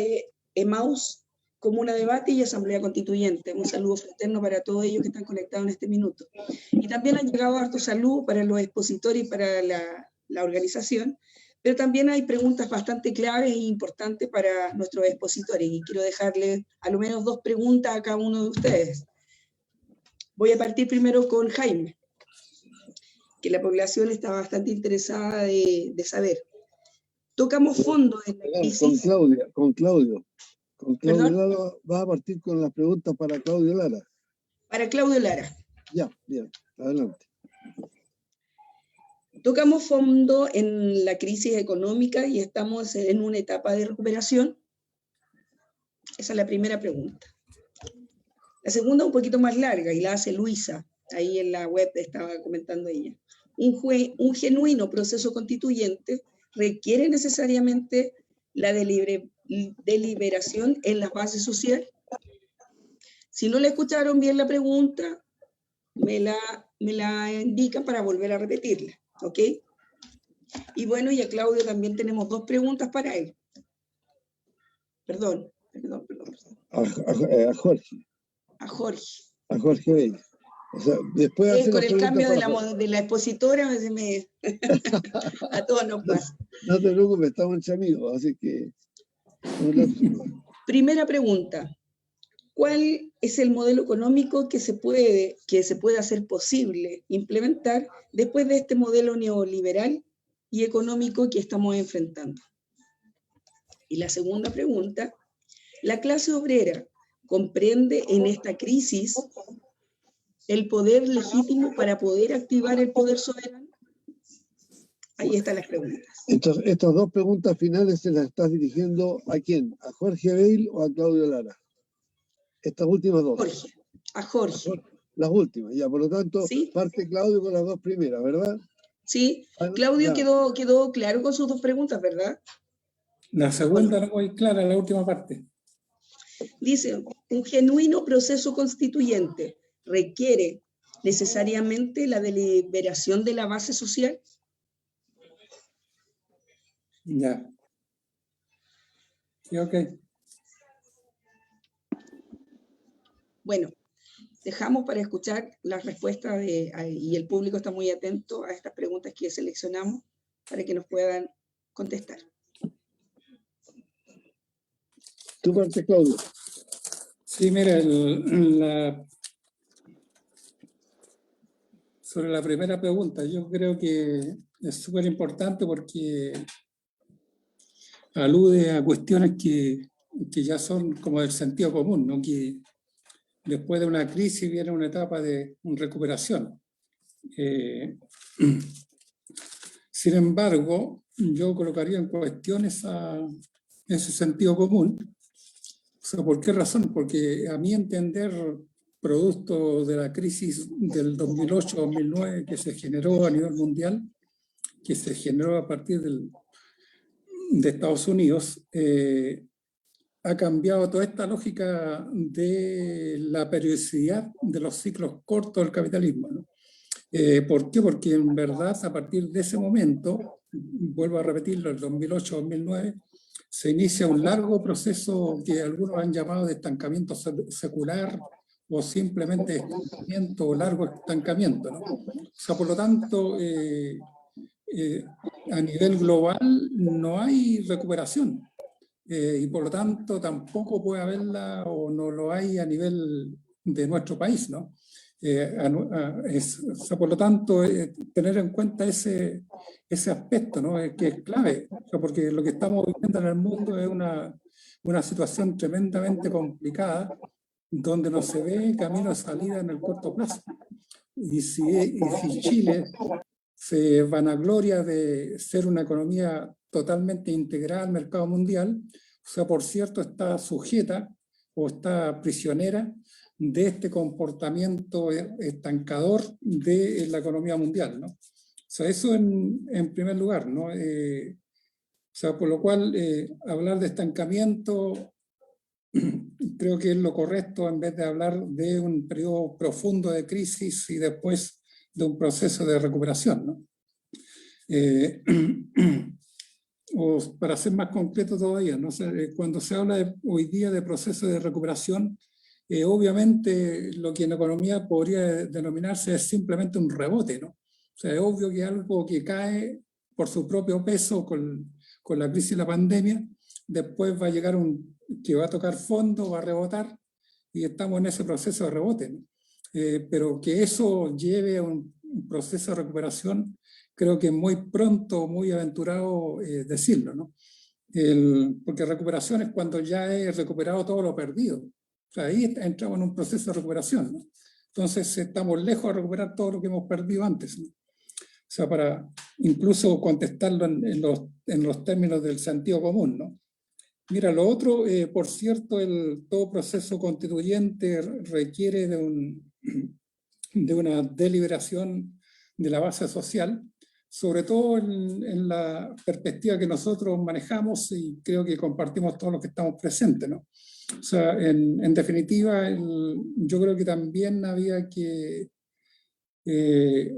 Emaús, Comuna Debate y Asamblea Constituyente. Un saludo fraterno para todos ellos que están conectados en este minuto. Y también han llegado hartos saludos para los expositores y para la organización, pero también hay preguntas bastante claves e importantes para nuestros expositores y quiero dejarles a lo menos 2 preguntas a cada uno de ustedes. Voy a partir primero con Jaime, que la población está bastante interesada de saber. Tocamos fondo en la crisis. Con Claudio ¿Perdón? Lara, vas a partir con las preguntas para Claudio Lara. Para Claudio Lara. Ya, bien, adelante. Tocamos fondo en la crisis económica y estamos en una etapa de recuperación. Esa es la primera pregunta. La segunda un poquito más larga y la hace Luisa. Ahí en la web estaba comentando ella. Un genuino proceso constituyente requiere necesariamente la deliberación en las bases sociales. Si no le escucharon bien la pregunta, me la indican para volver a repetirla, ¿ok? Y bueno, y a Claudio también tenemos 2 preguntas para él. Perdón. A Jorge. A Jorge. A Jorge Bell. O sea, después hacer Con las el cambio preguntas de la expositora, a todos nos pasa. No te preocupes, estamos entre amigos, así que... Primera pregunta. ¿Cuál es el modelo económico que se puede hacer posible implementar después de este modelo neoliberal y económico que estamos enfrentando? Y la segunda pregunta, ¿la clase obrera comprende en esta crisis el poder legítimo para poder activar el poder soberano? Ahí están las preguntas. Entonces, estas 2 preguntas finales se las estás dirigiendo ¿a quién? ¿A Jorge Bale o a Claudio Lara? Estas últimas 2. Jorge, a Jorge. Las últimas, ya, por lo tanto, ¿Sí? parte Claudio con las 2 primeras, ¿verdad? Sí, Claudio quedó claro con sus 2 preguntas, ¿verdad? La segunda no muy clara, la última parte. Dice, un genuino proceso constituyente requiere necesariamente la deliberación de la base social. Ya. Sí, ok. Bueno, dejamos para escuchar las respuestas y el público está muy atento a estas preguntas que seleccionamos para que nos puedan contestar. Tu parte, Claudio. Sí, mira, sobre la primera pregunta, yo creo que es súper importante porque alude a cuestiones que ya son como del sentido común, ¿no? Que después de una crisis viene una etapa de recuperación. Sin embargo, yo colocaría en cuestión ese sentido común. O sea, ¿por qué razón? Porque a mi entender, producto de la crisis del 2008-2009 que se generó a nivel mundial, que se generó a partir de Estados Unidos, ha cambiado toda esta lógica de la periodicidad de los ciclos cortos del capitalismo, ¿no? ¿Por qué? Porque en verdad a partir de ese momento, vuelvo a repetirlo, el 2008-2009, se inicia un largo proceso que algunos han llamado de estancamiento secular o simplemente estancamiento o largo estancamiento, ¿no? O sea, por lo tanto, a nivel global no hay recuperación. Y por lo tanto tampoco puede haberla o no lo hay a nivel de nuestro país, ¿no? O sea, por lo tanto, tener en cuenta ese aspecto, ¿no? Que es clave, o sea, porque lo que estamos viviendo en el mundo es una situación tremendamente complicada donde no se ve camino de salida en el corto plazo. Y si Chile se vanagloria de ser una economía totalmente integrada al mercado mundial, o sea, por cierto, está sujeta o está prisionera de este comportamiento estancador de la economía mundial, ¿no? O sea, eso en primer lugar, ¿no? O sea, por lo cual hablar de estancamiento creo que es lo correcto en vez de hablar de un periodo profundo de crisis y después de un proceso de recuperación, ¿no? O para ser más concreto todavía, ¿no? O sea, cuando se habla hoy día de proceso de recuperación, obviamente lo que en economía podría denominarse es simplemente un rebote, ¿no? O sea, es obvio que algo que cae por su propio peso con la crisis de la pandemia, después va a llegar que va a tocar fondo, va a rebotar, y estamos en ese proceso de rebote, ¿no? Pero que eso lleve a un proceso de recuperación, creo que es muy pronto, muy aventurado decirlo, ¿no? Porque recuperación es cuando ya he recuperado todo lo perdido. O sea, ahí entramos en un proceso de recuperación, ¿no? Entonces estamos lejos de recuperar todo lo que hemos perdido antes, ¿no? O sea, para incluso contestarlo en los términos del sentido común, ¿no? Mira, lo otro, por cierto, todo proceso constituyente requiere de una deliberación de la base social, sobre todo en la perspectiva que nosotros manejamos y creo que compartimos todos los que estamos presentes, ¿no? O sea, en definitiva, yo creo que también había que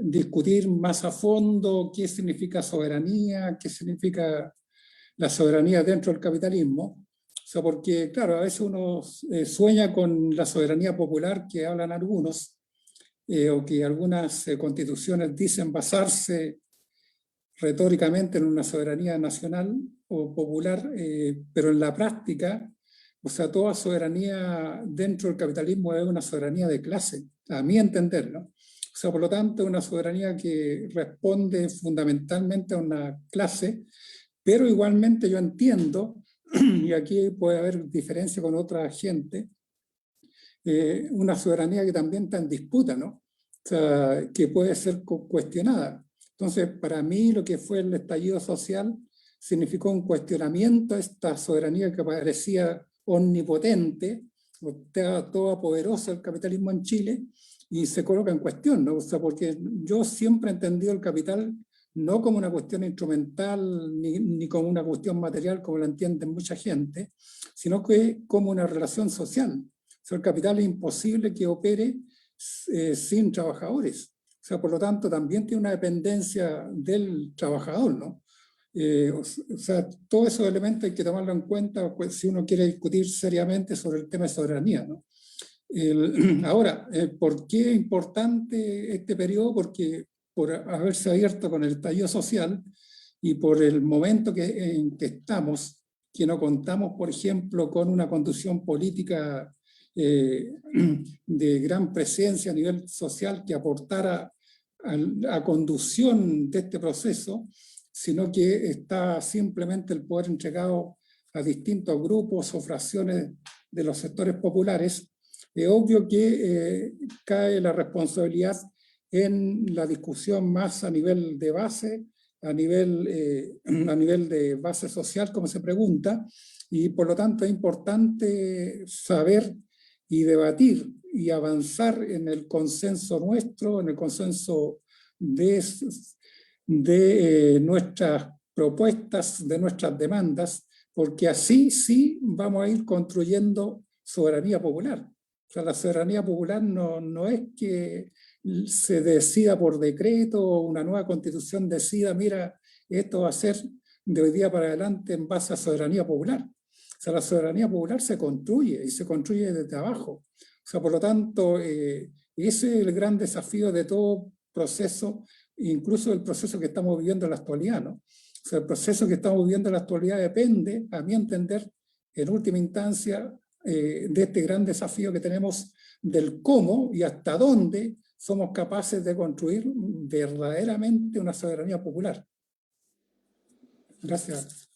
discutir más a fondo qué significa soberanía, qué significa la soberanía dentro del capitalismo. O sea, porque, claro, a veces uno sueña con la soberanía popular que hablan algunos, o que algunas constituciones dicen basarse retóricamente en una soberanía nacional o popular, pero en la práctica, o sea, toda soberanía dentro del capitalismo es una soberanía de clase, a mi entender, ¿no? O sea, por lo tanto, una soberanía que responde fundamentalmente a una clase, pero igualmente yo entiendo, y aquí puede haber diferencia con otra gente, una soberanía que también está en disputa, ¿no? O sea, que puede ser cuestionada. Entonces, para mí lo que fue el estallido social significó un cuestionamiento a esta soberanía que parecía omnipotente, toda poderosa el capitalismo en Chile, y se coloca en cuestión, ¿no? O sea, porque yo siempre he entendido el capital no como una cuestión instrumental ni como una cuestión material como la entiende mucha gente, sino que como una relación social. O sea, el capital es imposible que opere sin trabajadores. O sea, por lo tanto, también tiene una dependencia del trabajador, ¿no? O sea, todos esos elementos hay que tomarlo en cuenta, pues, si uno quiere discutir seriamente sobre el tema de soberanía, ¿no? Ahora, ¿por qué es importante este periodo? Porque por haberse abierto con el estallido social y por el momento en que estamos, que no contamos, por ejemplo, con una conducción política de gran presencia a nivel social que aportara a conducción de este proceso, sino que está simplemente el poder entregado a distintos grupos o fracciones de los sectores populares. Es obvio que cae la responsabilidad en la discusión más a nivel de base, a nivel de base social, como se pregunta, y por lo tanto es importante saber y debatir y avanzar en el consenso nuestro, en el consenso de nuestras propuestas, de nuestras demandas, porque así sí vamos a ir construyendo soberanía popular. O sea, la soberanía popular no es que se decida por decreto o una nueva constitución decida, mira, esto va a ser de hoy día para adelante en base a soberanía popular. O sea, la soberanía popular se construye y se construye desde abajo. O sea, por lo tanto, ese es el gran desafío de todo proceso, incluso el proceso que estamos viviendo en la actualidad, ¿no? O sea, el proceso que estamos viviendo en la actualidad depende, a mi entender, en última instancia, de este gran desafío que tenemos del cómo y hasta dónde somos capaces de construir verdaderamente una soberanía popular. Gracias.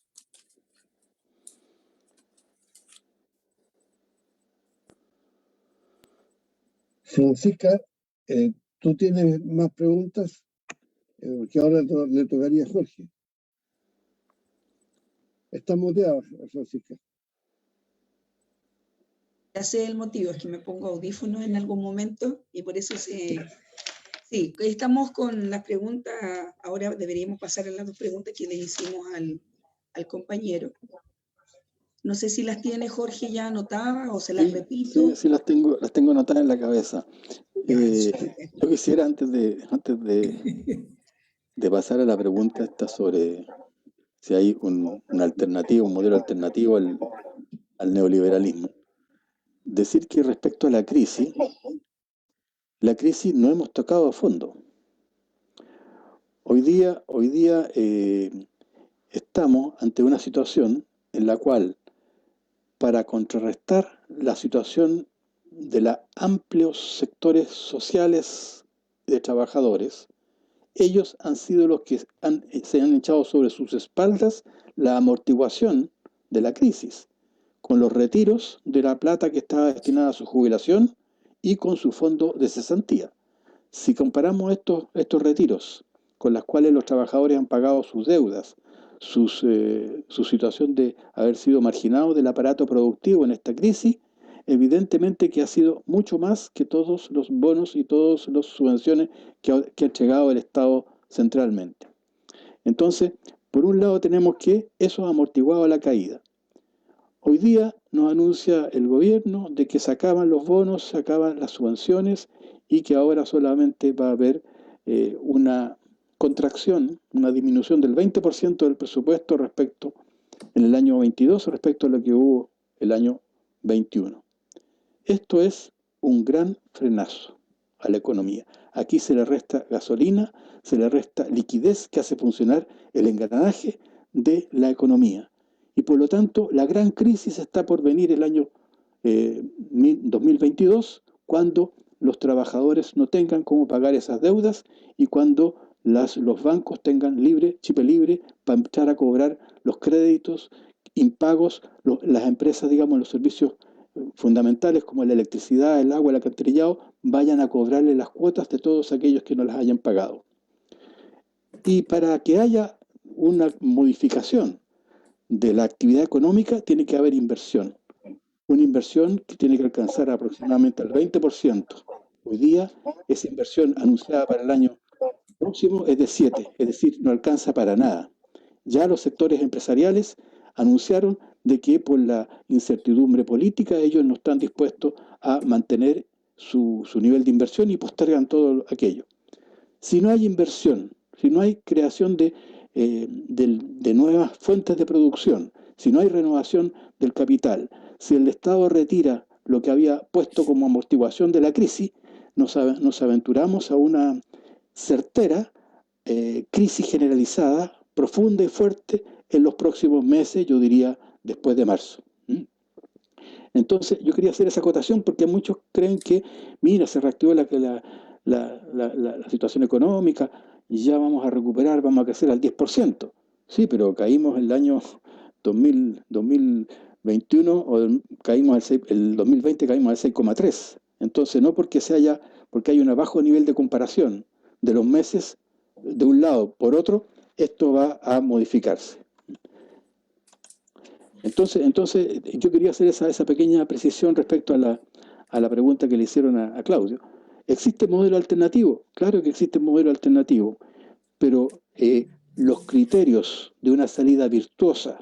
Francisca, ¿tú tienes más preguntas? Que ahora le tocaría a Jorge. Está muteada, Francisca. Ya sé el motivo, es que me pongo audífonos en algún momento y por eso sí, estamos con las preguntas. Ahora deberíamos pasar a las dos preguntas que le hicimos al compañero. No sé si las tiene Jorge ya anotadas o se las repito. Sí, las tengo anotadas en la cabeza. Ya, súper. Yo quisiera antes de pasar a la pregunta esta sobre si hay una alternativa, un modelo alternativo al neoliberalismo, decir que respecto a la crisis no hemos tocado a fondo. Hoy día estamos ante una situación en la cual, para contrarrestar la situación de los amplios sectores sociales de trabajadores, ellos han sido los que se han echado sobre sus espaldas la amortiguación de la crisis, con los retiros de la plata que estaba destinada a su jubilación y con su fondo de cesantía. Si comparamos estos retiros con las cuales los trabajadores han pagado sus deudas, su situación de haber sido marginados del aparato productivo en esta crisis, evidentemente que ha sido mucho más que todos los bonos y todas las subvenciones que ha entregado el Estado centralmente. Entonces, por un lado tenemos que eso ha amortiguado la caída. Hoy día nos anuncia el gobierno de que se acaban los bonos, se acaban las subvenciones y que ahora solamente va a haber una contracción, una disminución del 20% del presupuesto en el año 22 respecto a lo que hubo el año 21. Esto es un gran frenazo a la economía. Aquí se le resta gasolina, se le resta liquidez que hace funcionar el engranaje de la economía. Y por lo tanto, la gran crisis está por venir el año 2022, cuando los trabajadores no tengan cómo pagar esas deudas y cuando los bancos tengan chip libre para empezar a cobrar los créditos impagos, las empresas, digamos, los servicios fundamentales como la electricidad, el agua, el alcantarillado, vayan a cobrarle las cuotas de todos aquellos que no las hayan pagado. Y para que haya una modificación de la actividad económica, tiene que haber inversión. Una inversión que tiene que alcanzar aproximadamente el 20%. Hoy día, esa inversión anunciada para el año próximo es de 7%, es decir, no alcanza para nada. Ya los sectores empresariales anunciaron de que por la incertidumbre política ellos no están dispuestos a mantener su nivel de inversión y postergan todo aquello. Si no hay inversión, si no hay creación de nuevas fuentes de producción, si no hay renovación del capital, si el Estado retira lo que había puesto como amortiguación de la crisis, nos aventuramos a una certera crisis generalizada, profunda y fuerte en los próximos meses, yo diría después de marzo. Entonces yo quería hacer esa acotación porque muchos creen que, mira, se reactivó la situación económica y ya vamos a recuperar, vamos a crecer al 10%. Sí, pero caímos el año 2021 caímos el 2020 caímos al 6,3%. Entonces no porque hay un bajo nivel de comparación de los meses de un lado por otro, esto va a modificarse. Entonces yo quería hacer esa pequeña precisión respecto a la pregunta que le hicieron a Claudio. ¿Existe modelo alternativo? Claro que existe modelo alternativo, pero los criterios de una salida virtuosa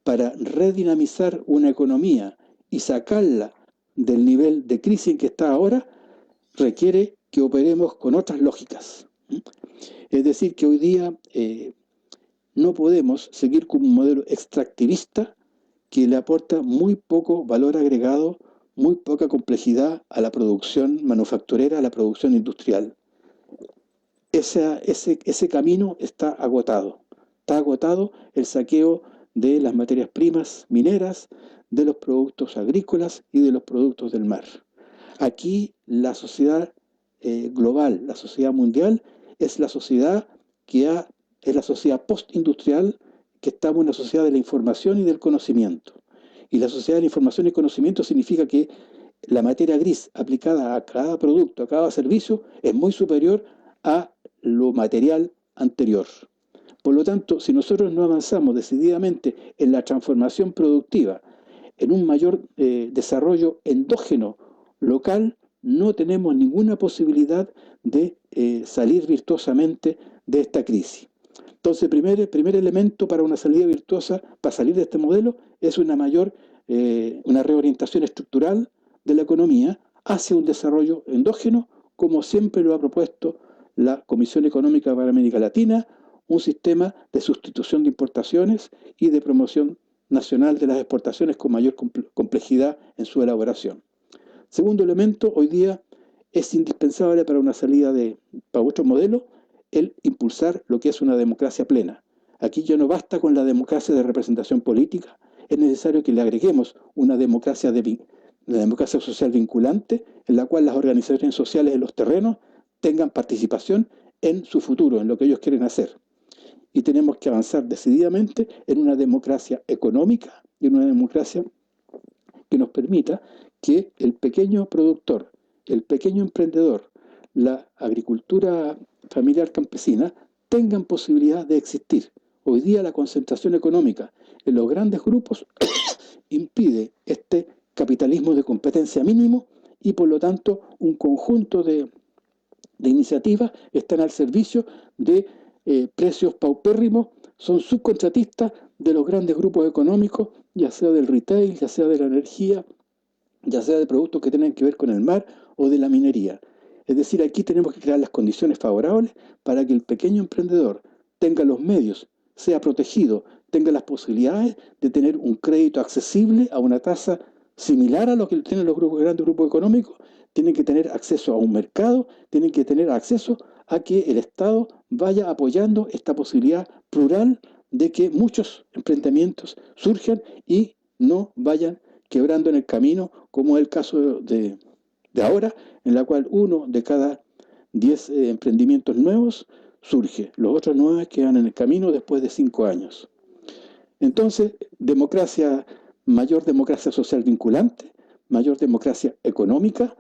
para redinamizar una economía y sacarla del nivel de crisis en que está ahora requiere que operemos con otras lógicas. Es decir, que hoy día no podemos seguir con un modelo extractivista que le aporta muy poco valor agregado, muy poca complejidad a la producción manufacturera, a la producción industrial. Ese camino está agotado. Está agotado el saqueo de las materias primas mineras, de los productos agrícolas y de los productos del mar. Aquí la sociedad global, la sociedad mundial, es la sociedad es la sociedad postindustrial, que estamos en una sociedad de la información y del conocimiento. Y la sociedad de la información y conocimiento significa que la materia gris aplicada a cada producto, a cada servicio, es muy superior a lo material anterior. Por lo tanto, si nosotros no avanzamos decididamente en la transformación productiva, en un mayor desarrollo endógeno local, no tenemos ninguna posibilidad de salir virtuosamente de esta crisis. Entonces, el primer elemento para una salida virtuosa, para salir de este modelo, es una reorientación estructural de la economía hacia un desarrollo endógeno, como siempre lo ha propuesto la Comisión Económica para América Latina, un sistema de sustitución de importaciones y de promoción nacional de las exportaciones con mayor complejidad en su elaboración. Segundo elemento, hoy día es indispensable para una salida para otro modelo, el impulsar lo que es una democracia plena. Aquí ya no basta con la democracia de representación política, es necesario que le agreguemos una democracia social vinculante, en la cual las organizaciones sociales en los terrenos tengan participación en su futuro, en lo que ellos quieren hacer. Y tenemos que avanzar decididamente en una democracia económica y en una democracia que nos permita que el pequeño productor, el pequeño emprendedor, la agricultura familiar campesina tengan posibilidad de existir. Hoy día la concentración económica en los grandes grupos impide este capitalismo de competencia mínimo y por lo tanto un conjunto de iniciativas están al servicio de precios paupérrimos, son subcontratistas de los grandes grupos económicos, ya sea del retail, ya sea de la energía, ya sea de productos que tienen que ver con el mar o de la minería. Es decir, aquí tenemos que crear las condiciones favorables para que el pequeño emprendedor tenga los medios, sea protegido, tenga las posibilidades de tener un crédito accesible a una tasa similar a lo que tienen los grandes grupos económicos, tienen que tener acceso a un mercado, tienen que tener acceso a que el Estado vaya apoyando esta posibilidad plural de que muchos emprendimientos surjan y no vayan quebrando en el camino, como es el caso de ahora, en la cual 1 de cada 10 emprendimientos nuevos surge. Los otros 9 quedan en el camino después de 5 años. Entonces, mayor democracia social vinculante, mayor democracia económica,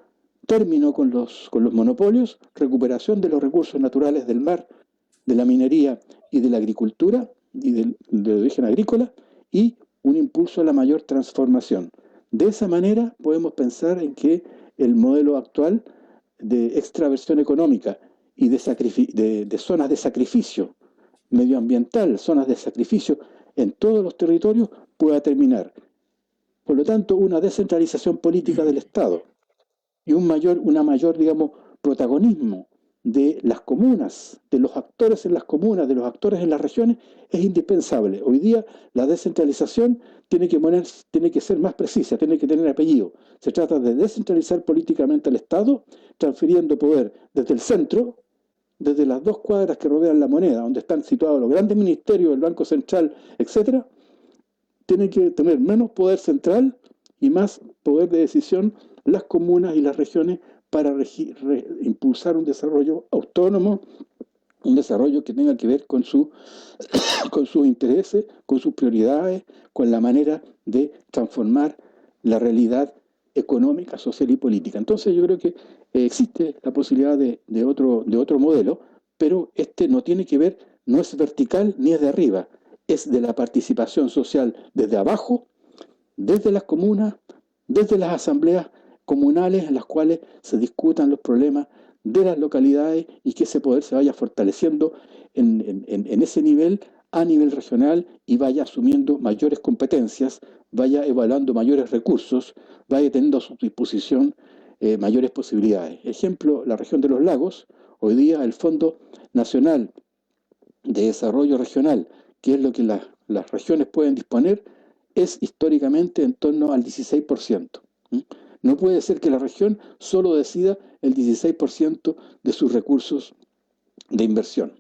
término con los monopolios, recuperación de los recursos naturales del mar, de la minería y de la agricultura y de origen agrícola, y un impulso a la mayor transformación. De esa manera podemos pensar en que el modelo actual de extraversión económica y de zonas de sacrificio medioambiental, zonas de sacrificio en todos los territorios pueda terminar. Por lo tanto, una descentralización política del Estado y una mayor, digamos, protagonismo de las comunas, de los actores en las comunas, de los actores en las regiones, es indispensable. Hoy día la descentralización tiene que ser más precisa, tiene que tener apellido. Se trata de descentralizar políticamente al Estado, transfiriendo poder desde el centro, desde las 2 cuadras que rodean la Moneda, donde están situados los grandes ministerios, el Banco Central, etc., tienen que tener menos poder central y más poder de decisión las comunas y las regiones para impulsar un desarrollo autónomo, un desarrollo que tenga que ver con sus intereses, con sus prioridades, con la manera de transformar la realidad económica, social y política. Entonces yo creo que existe la posibilidad de otro modelo, pero este no tiene que ver, no es vertical ni es de arriba, es de la participación social desde abajo, desde las comunas, desde las asambleas comunales en las cuales se discutan los problemas de las localidades y que ese poder se vaya fortaleciendo en ese nivel, a nivel regional, y vaya asumiendo mayores competencias, vaya evaluando mayores recursos, vaya teniendo a su disposición mayores posibilidades. Ejemplo, la región de los lagos, hoy día el Fondo Nacional de Desarrollo Regional, que es lo que las regiones pueden disponer, es históricamente en torno al 16%. No puede ser que la región solo decida el 16% de sus recursos de inversión.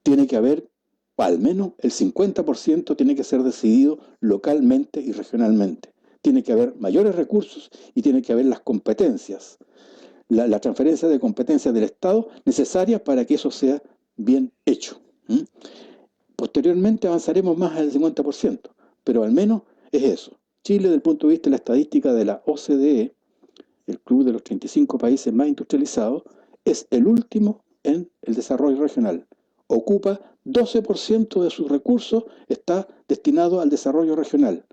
Tiene que haber, o al menos el 50% tiene que ser decidido localmente y regionalmente. Tiene que haber mayores recursos y tiene que haber las competencias, la transferencia de competencias del Estado necesarias para que eso sea bien hecho. Posteriormente avanzaremos más al 50%, pero al menos es eso. Chile, desde el punto de vista de la estadística de la OCDE, el club de los 35 países más industrializados, es el último en el desarrollo regional. Ocupa 12% de sus recursos, está destinado al desarrollo regional.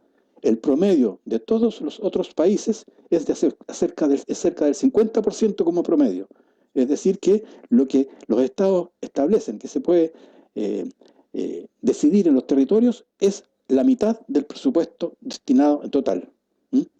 El promedio de todos los otros países es de cerca del 50% como promedio. Es decir, que lo que los estados establecen que se puede decidir en los territorios es la mitad del presupuesto destinado en total.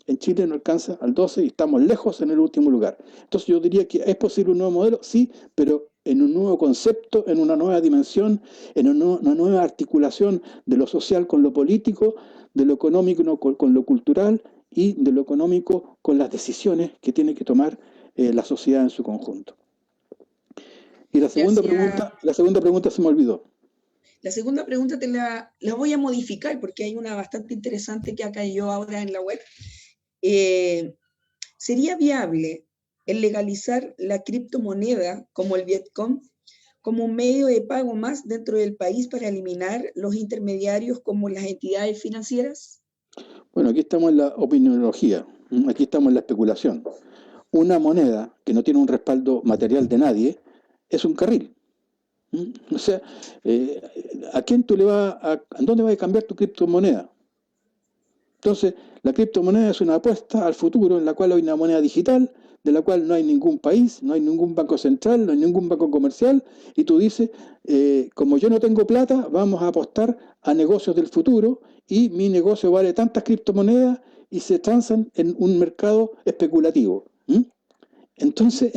En Chile no alcanza al 12% y estamos lejos en el último lugar. Entonces yo diría que es posible un nuevo modelo, sí, pero en un nuevo concepto, en una nueva dimensión, en una nueva articulación de lo social con lo político, de lo económico con lo cultural y de lo económico con las decisiones que tiene que tomar la sociedad en su conjunto. Y la segunda pregunta se me olvidó. La segunda pregunta la voy a modificar porque hay una bastante interesante que acá yo ahora en la web. ¿Sería viable el legalizar la criptomoneda como el Bitcoin como un medio de pago más dentro del país para eliminar los intermediarios como las entidades financieras? Bueno, aquí estamos en la opiniología, aquí estamos en la especulación. Una moneda que no tiene un respaldo material de nadie es un carril. O sea, ¿a quién tú le vas a dónde vas a cambiar tu criptomoneda? Entonces, la criptomoneda es una apuesta al futuro en la cual hay una moneda digital, de la cual no hay ningún país, no hay ningún banco central, no hay ningún banco comercial, y tú dices, como yo no tengo plata, vamos a apostar a negocios del futuro, y mi negocio vale tantas criptomonedas y se transan en un mercado especulativo. Entonces,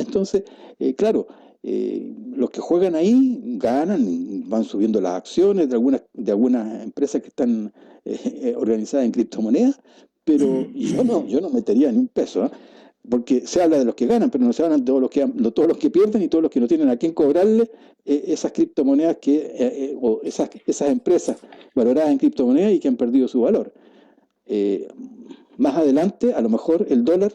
claro, los que juegan ahí ganan, van subiendo las acciones de algunas empresas que están organizadas en criptomonedas, pero yo no metería ni un peso, porque se habla de los que ganan, pero no se hablan de todos los que pierden y todos los que no tienen a quién cobrarle esas criptomonedas o esas empresas valoradas en criptomonedas y que han perdido su valor. Más adelante, a lo mejor el dólar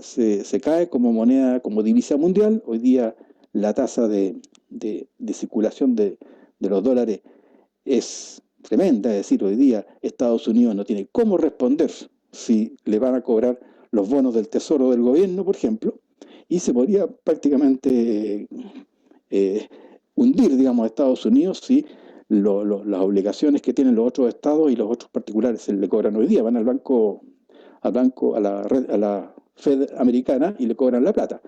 se cae como moneda, como divisa mundial. Hoy día la tasa de circulación de los dólares es tremenda, es decir, hoy día Estados Unidos no tiene cómo responder si le van a cobrar los bonos del tesoro del gobierno, por ejemplo, y se podría prácticamente hundir, digamos, a Estados Unidos si las obligaciones que tienen los otros estados y los otros particulares se le cobran hoy día, van al banco, a la Fed americana y le cobran la plata.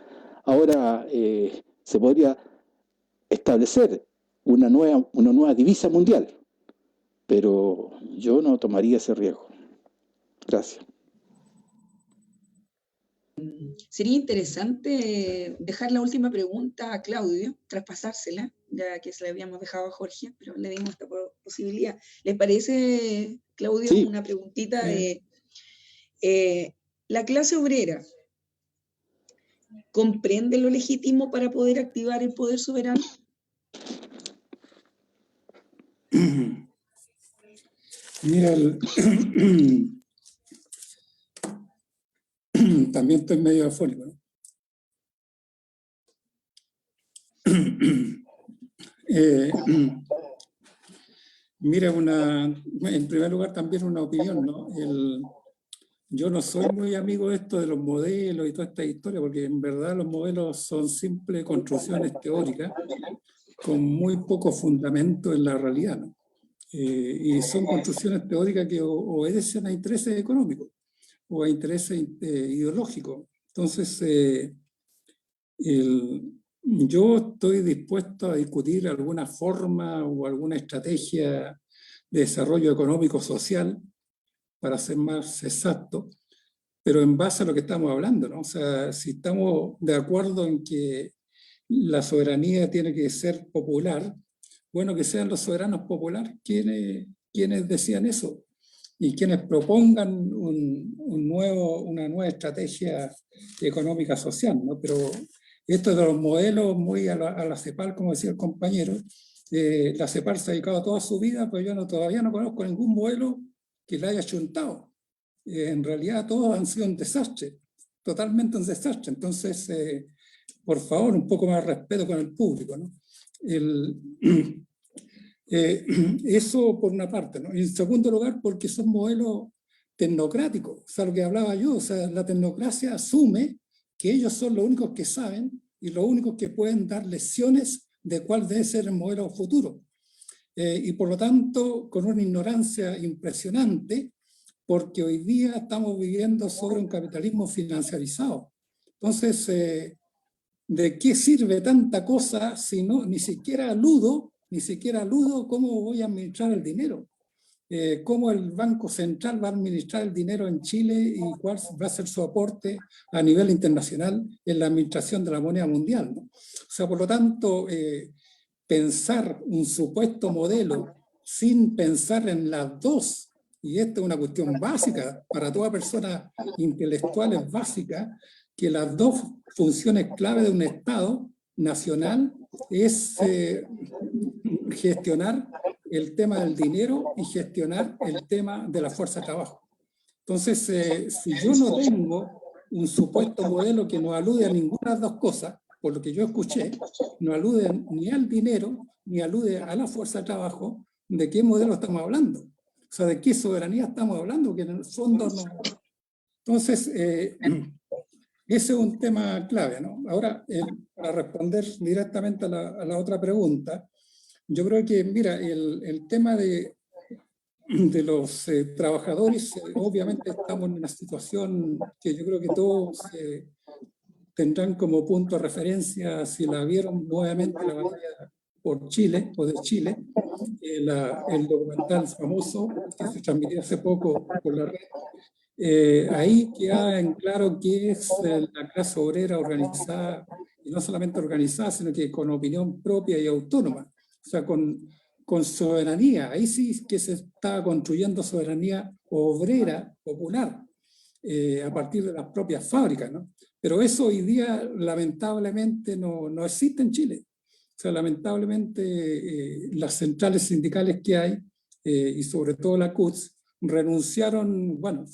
Ahora se podría establecer una nueva divisa mundial, pero yo no tomaría ese riesgo. Gracias. Sería interesante dejar la última pregunta a Claudio, traspasársela, ya que se la habíamos dejado a Jorge, pero le dimos esta posibilidad. ¿Les parece, Claudio, Sí. una preguntita de la clase obrera? ¿Comprende lo legítimo para poder activar el poder soberano? Mira, también estoy medio afónico, ¿no? Mira, en primer lugar también una opinión, ¿no? Yo no soy muy amigo de esto de los modelos y toda esta historia, porque en verdad los modelos son simples construcciones teóricas con muy poco fundamento en la realidad, ¿no? Y son construcciones teóricas que obedecen a intereses económicos o a intereses ideológicos. Entonces, yo estoy dispuesto a discutir alguna forma o alguna estrategia de desarrollo económico-social, para ser más exacto, pero en base a lo que estamos hablando, ¿no? O sea, si estamos de acuerdo en que la soberanía tiene que ser popular, bueno, que sean los soberanos populares quienes decían eso y quienes propongan una nueva estrategia económica social, ¿no? Pero esto de los modelos muy a la CEPAL, como decía el compañero, la CEPAL se ha dedicado toda su vida, pero yo todavía no conozco ningún modelo que la haya chuntado. En realidad todos han sido un desastre, totalmente un desastre. Entonces, por favor, un poco más de respeto con el público, ¿no? Eso por una parte, ¿no? Y en segundo lugar, porque son modelos tecnocráticos, o sea, lo que hablaba yo, o sea, la tecnocracia asume que ellos son los únicos que saben y los únicos que pueden dar lecciones de cuál debe ser el modelo futuro. Y por lo tanto, con una ignorancia impresionante, porque hoy día estamos viviendo sobre un capitalismo financiarizado. Entonces, ¿de qué sirve tanta cosa si no, ni siquiera aludo cómo voy a administrar el dinero? Cómo el Banco Central va a administrar el dinero en Chile y cuál va a ser su aporte a nivel internacional en la administración de la moneda mundial, ¿no? O sea, por lo tanto, pensar un supuesto modelo sin pensar en las dos, y esta es una cuestión básica para toda persona intelectual, es básica, que las dos funciones clave de un Estado nacional es gestionar el tema del dinero y gestionar el tema de la fuerza de trabajo. Entonces, si yo no tengo un supuesto modelo que no alude a ninguna de las dos cosas, por lo que yo escuché, no alude ni al dinero, ni alude a la fuerza de trabajo, ¿de qué modelo estamos hablando? O sea, ¿de qué soberanía estamos hablando? Que en el fondo no. Entonces, ese es un tema clave, ¿no? Ahora, para responder directamente a la otra pregunta, yo creo que, mira, el tema de los trabajadores, obviamente estamos en una situación que yo creo que todos tendrán como punto de referencia, si la vieron nuevamente, la batalla por Chile o de Chile, el documental famoso que se transmitió hace poco por la red. Ahí queda en claro que es la clase obrera organizada, y no solamente organizada, sino que con opinión propia y autónoma, o sea, con soberanía. Ahí sí que se está construyendo soberanía obrera popular a partir de las propias fábricas, ¿no? Pero eso hoy día lamentablemente no existe en Chile. O sea, lamentablemente las centrales sindicales que hay, y sobre todo la CUTS, renunciaron, bueno,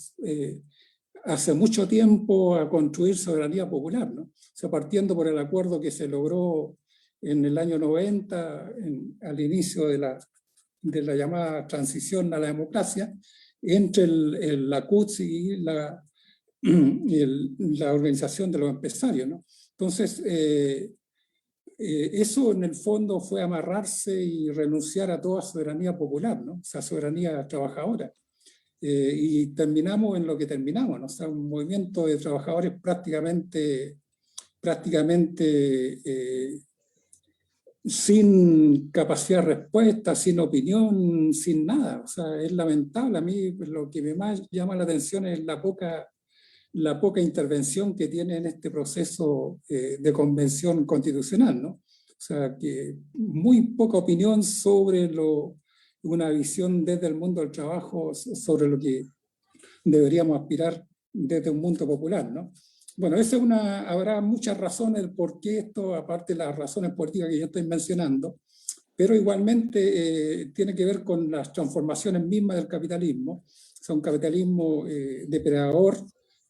hace mucho tiempo a construir soberanía popular, ¿no? O sea, partiendo por el acuerdo que se logró en el año 90, al inicio de la llamada transición a la democracia, entre la CUTS y la organización de los empresarios, ¿no? Entonces, eso en el fondo fue amarrarse y renunciar a toda soberanía popular, ¿no? O sea, soberanía trabajadora. Y terminamos en lo que terminamos, ¿no? O sea, un movimiento de trabajadores prácticamente sin capacidad de respuesta, sin opinión, sin nada. O sea, es lamentable. A mí lo que me más llama la atención es la poca intervención que tiene en este proceso de convención constitucional, ¿no? O sea, que muy poca opinión sobre una visión desde el mundo del trabajo sobre lo que deberíamos aspirar desde un mundo popular, ¿no? Bueno, habrá muchas razones por qué esto, aparte de las razones políticas que yo estoy mencionando, pero igualmente tiene que ver con las transformaciones mismas del capitalismo. O sea, un capitalismo depredador,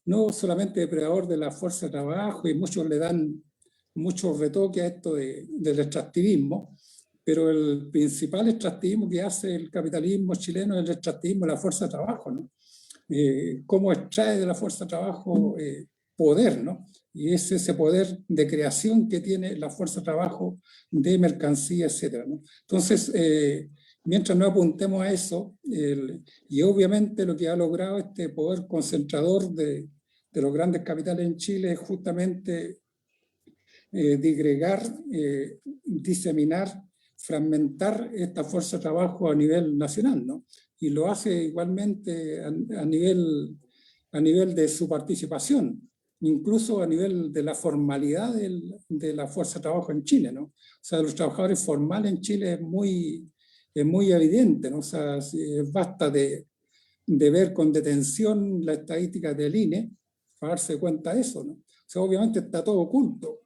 no solamente depredador de la fuerza de trabajo, y muchos le dan mucho retoque a esto del extractivismo, pero el principal extractivismo que hace el capitalismo chileno es el extractivismo de la fuerza de trabajo, ¿no? Cómo extrae de la fuerza de trabajo poder, ¿no? Y es ese poder de creación que tiene la fuerza de trabajo, de mercancía, etcétera, ¿no? Entonces, mientras no apuntemos a eso, y obviamente lo que ha logrado este poder concentrador de los grandes capitales en Chile es justamente disgregar, diseminar, fragmentar esta fuerza de trabajo a nivel nacional, ¿no? Y lo hace igualmente a nivel de su participación, incluso a nivel de la formalidad de la fuerza de trabajo en Chile, ¿no? O sea, los trabajadores formales en Chile es muy evidente, ¿no? O sea, basta de ver con detención la estadística del INE para darse cuenta de eso, ¿no? O sea, obviamente está todo oculto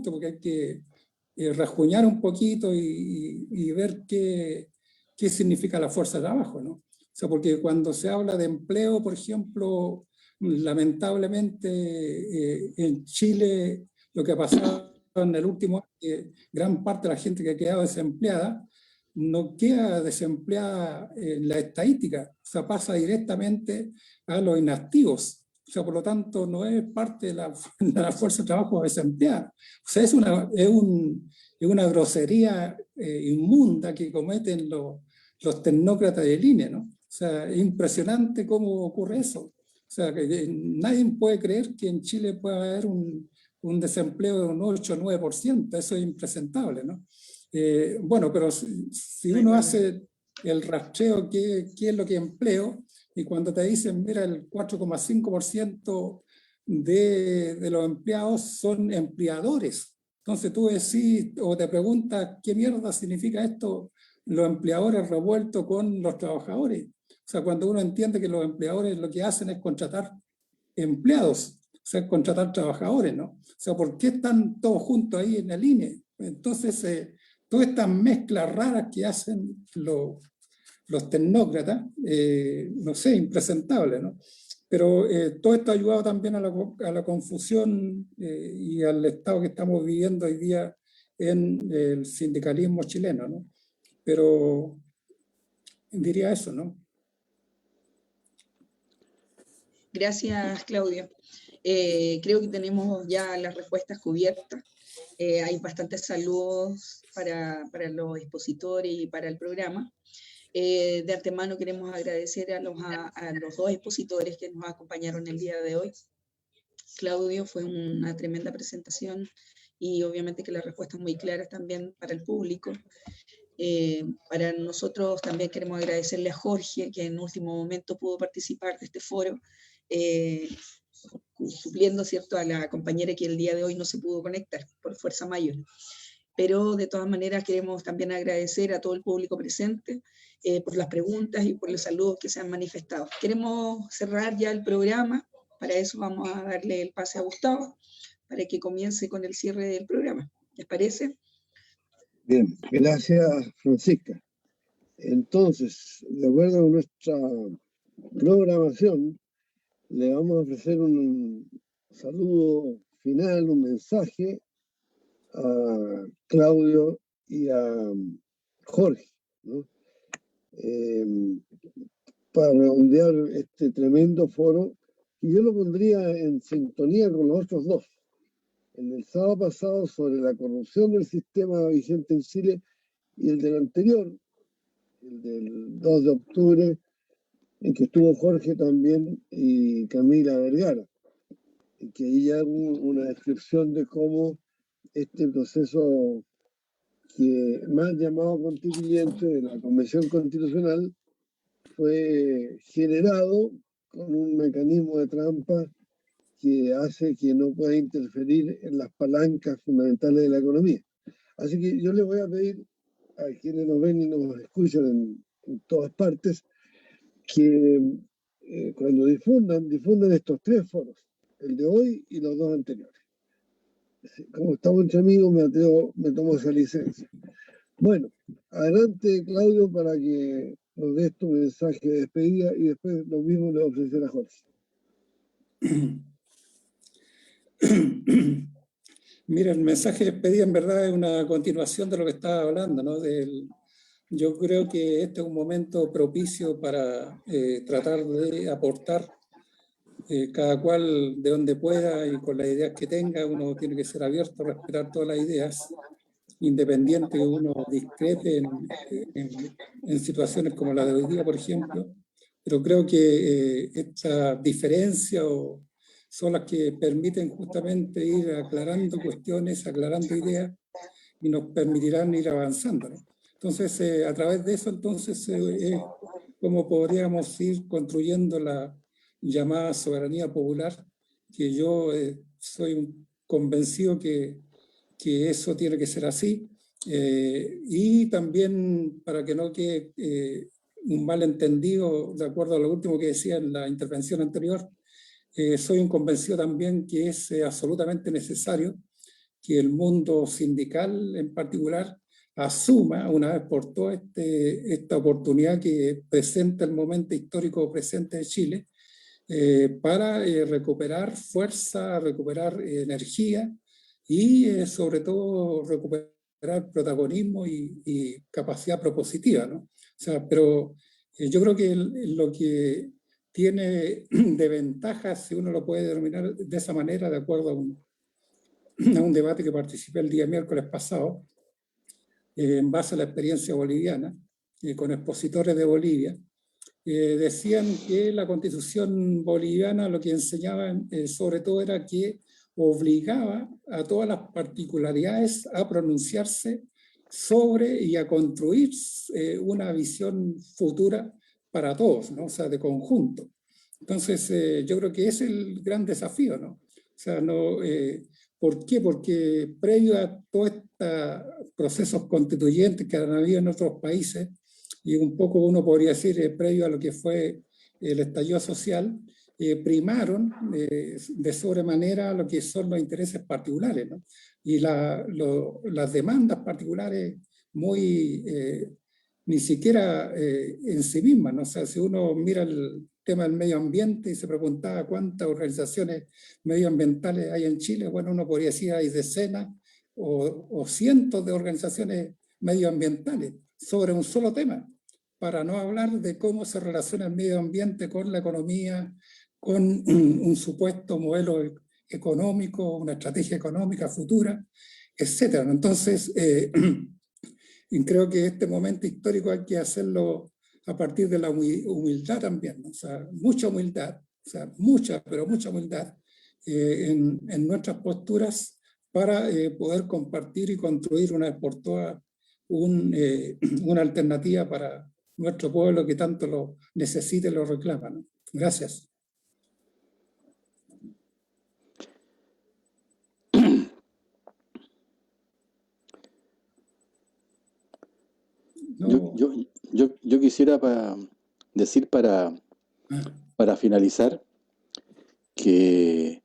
porque hay que rasguñar un poquito y ver qué significa la fuerza de trabajo, ¿no? O sea, porque cuando se habla de empleo, por ejemplo, lamentablemente en Chile lo que ha pasado en el último año, gran parte de la gente que ha quedado desempleada no queda desempleada en la estadística, o sea, pasa directamente a los inactivos. O sea, por lo tanto, no es parte de la fuerza de trabajo desempleada. O sea, es una grosería inmunda que cometen los tecnócratas del INE, ¿no? O sea, es impresionante cómo ocurre eso. O sea, que nadie puede creer que en Chile pueda haber un desempleo de un 8 o 9%, eso es impresentable, ¿no? Bueno, pero si uno hace el rastreo, ¿qué es lo que empleo? Y cuando te dicen, mira, el 4,5% de los empleados son empleadores. Entonces tú decís o te preguntas, ¿qué mierda significa esto? Los empleadores revueltos con los trabajadores. O sea, cuando uno entiende que los empleadores lo que hacen es contratar empleados, o sea, contratar trabajadores, ¿no? O sea, ¿por qué están todos juntos ahí en la línea? Entonces, todas estas mezclas raras que hacen los tecnócratas, no sé, impresentable, ¿no? Pero todo esto ha ayudado también a la confusión y al estado que estamos viviendo hoy día en el sindicalismo chileno, ¿no? Pero diría eso, ¿no? Gracias, Claudio. Creo que tenemos ya las respuestas cubiertas. Hay bastantes saludos para los expositores y para el programa. De antemano queremos agradecer a los dos expositores que nos acompañaron el día de hoy. Claudio, fue una tremenda presentación y obviamente que las respuestas muy claras también para el público. Para nosotros también queremos agradecerle a Jorge, que en último momento pudo participar de este foro, supliendo, ¿cierto?, a la compañera que el día de hoy no se pudo conectar por fuerza mayor. Pero de todas maneras queremos también agradecer a todo el público presente por las preguntas y por los saludos que se han manifestado. Queremos cerrar ya el programa, para eso vamos a darle el pase a Gustavo, para que comience con el cierre del programa. ¿Les parece? Bien, gracias, Francisca. Entonces, de acuerdo a nuestra programación, le vamos a ofrecer un saludo final, un mensaje a Claudio y a Jorge, ¿no? Para redondear este tremendo foro, y yo lo pondría en sintonía con los otros dos. En el sábado pasado sobre la corrupción del sistema vigente en Chile y el del anterior, el del 2 de octubre, en que estuvo Jorge también y Camila Vergara, y que ahí ya hubo una descripción de cómo este proceso que mal llamado constituyente de la Convención Constitucional fue generado con un mecanismo de trampa que hace que no pueda interferir en las palancas fundamentales de la economía. Así que yo les voy a pedir a quienes nos ven y nos escuchan en todas partes que cuando difundan estos tres foros, el de hoy y los dos anteriores. Como estamos entre amigos, me tomo esa licencia. Bueno, adelante, Claudio, para que nos des tu mensaje de despedida y después lo mismo le ofrecer a Jorge. Mira, el mensaje de despedida en verdad es una continuación de lo que estaba hablando, ¿no? Yo creo que este es un momento propicio para tratar de aportar cada cual de donde pueda y con las ideas que tenga. Uno tiene que ser abierto a respetar todas las ideas, independiente que uno discrepe en situaciones como la de hoy día, por ejemplo. Pero creo que esta diferencia son las que permiten justamente ir aclarando cuestiones, aclarando ideas y nos permitirán ir avanzando, ¿no? Entonces, a través de eso, entonces, es como podríamos ir construyendo la llamada soberanía popular, que yo soy convencido que eso tiene que ser así. Y también, para que no quede un malentendido, de acuerdo a lo último que decía en la intervención anterior, soy un convencido también que es absolutamente necesario que el mundo sindical en particular asuma una vez por todas esta oportunidad que presenta el momento histórico presente de Chile para recuperar fuerza, recuperar energía y sobre todo recuperar protagonismo y capacidad propositiva, ¿no? O sea, pero yo creo que lo que tiene de ventaja, si uno lo puede denominar de esa manera, de acuerdo a un debate que participé el día miércoles pasado, en base a la experiencia boliviana, con expositores de Bolivia, decían que la Constitución boliviana lo que enseñaba sobre todo era que obligaba a todas las particularidades a pronunciarse sobre y a construir una visión futura para todos, ¿no? O sea, de conjunto. Entonces, yo creo que ese es el gran desafío, ¿no? O sea, no, ¿por qué? Porque previo a todos estos procesos constituyentes que han habido en otros países, y un poco uno podría decir previo a lo que fue el estallido social, primaron de sobremanera lo que son los intereses particulares, ¿no? Y las demandas particulares muy, ni siquiera en sí mismas, ¿no? O sea, si uno mira el tema del medio ambiente y se preguntaba cuántas organizaciones medioambientales hay en Chile, bueno, uno podría decir hay decenas o cientos de organizaciones medioambientales sobre un solo tema, para no hablar de cómo se relaciona el medio ambiente con la economía, con un supuesto modelo económico, una estrategia económica futura, etc. Entonces, creo que este momento histórico hay que hacerlo a partir de la humildad también, ¿no? O sea, mucha humildad, o sea, mucha, pero mucha humildad en nuestras posturas para poder compartir y construir una vez por todas una alternativa para nuestro pueblo que tanto lo necesita y lo reclama, ¿no? Gracias. No. Yo quisiera decir para finalizar que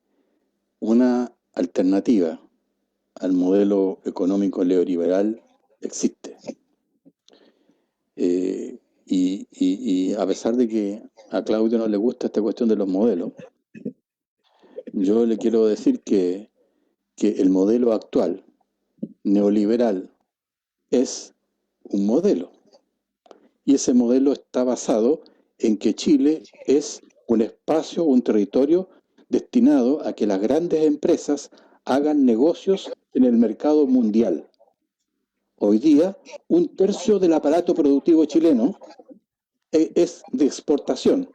una alternativa al modelo económico neoliberal existe. Y a pesar de que a Claudio no le gusta esta cuestión de los modelos, yo le quiero decir que el modelo actual neoliberal es un modelo. Y ese modelo está basado en que Chile es un espacio, un territorio destinado a que las grandes empresas hagan negocios en el mercado mundial. Hoy día, 1/3 del aparato productivo chileno es de exportación.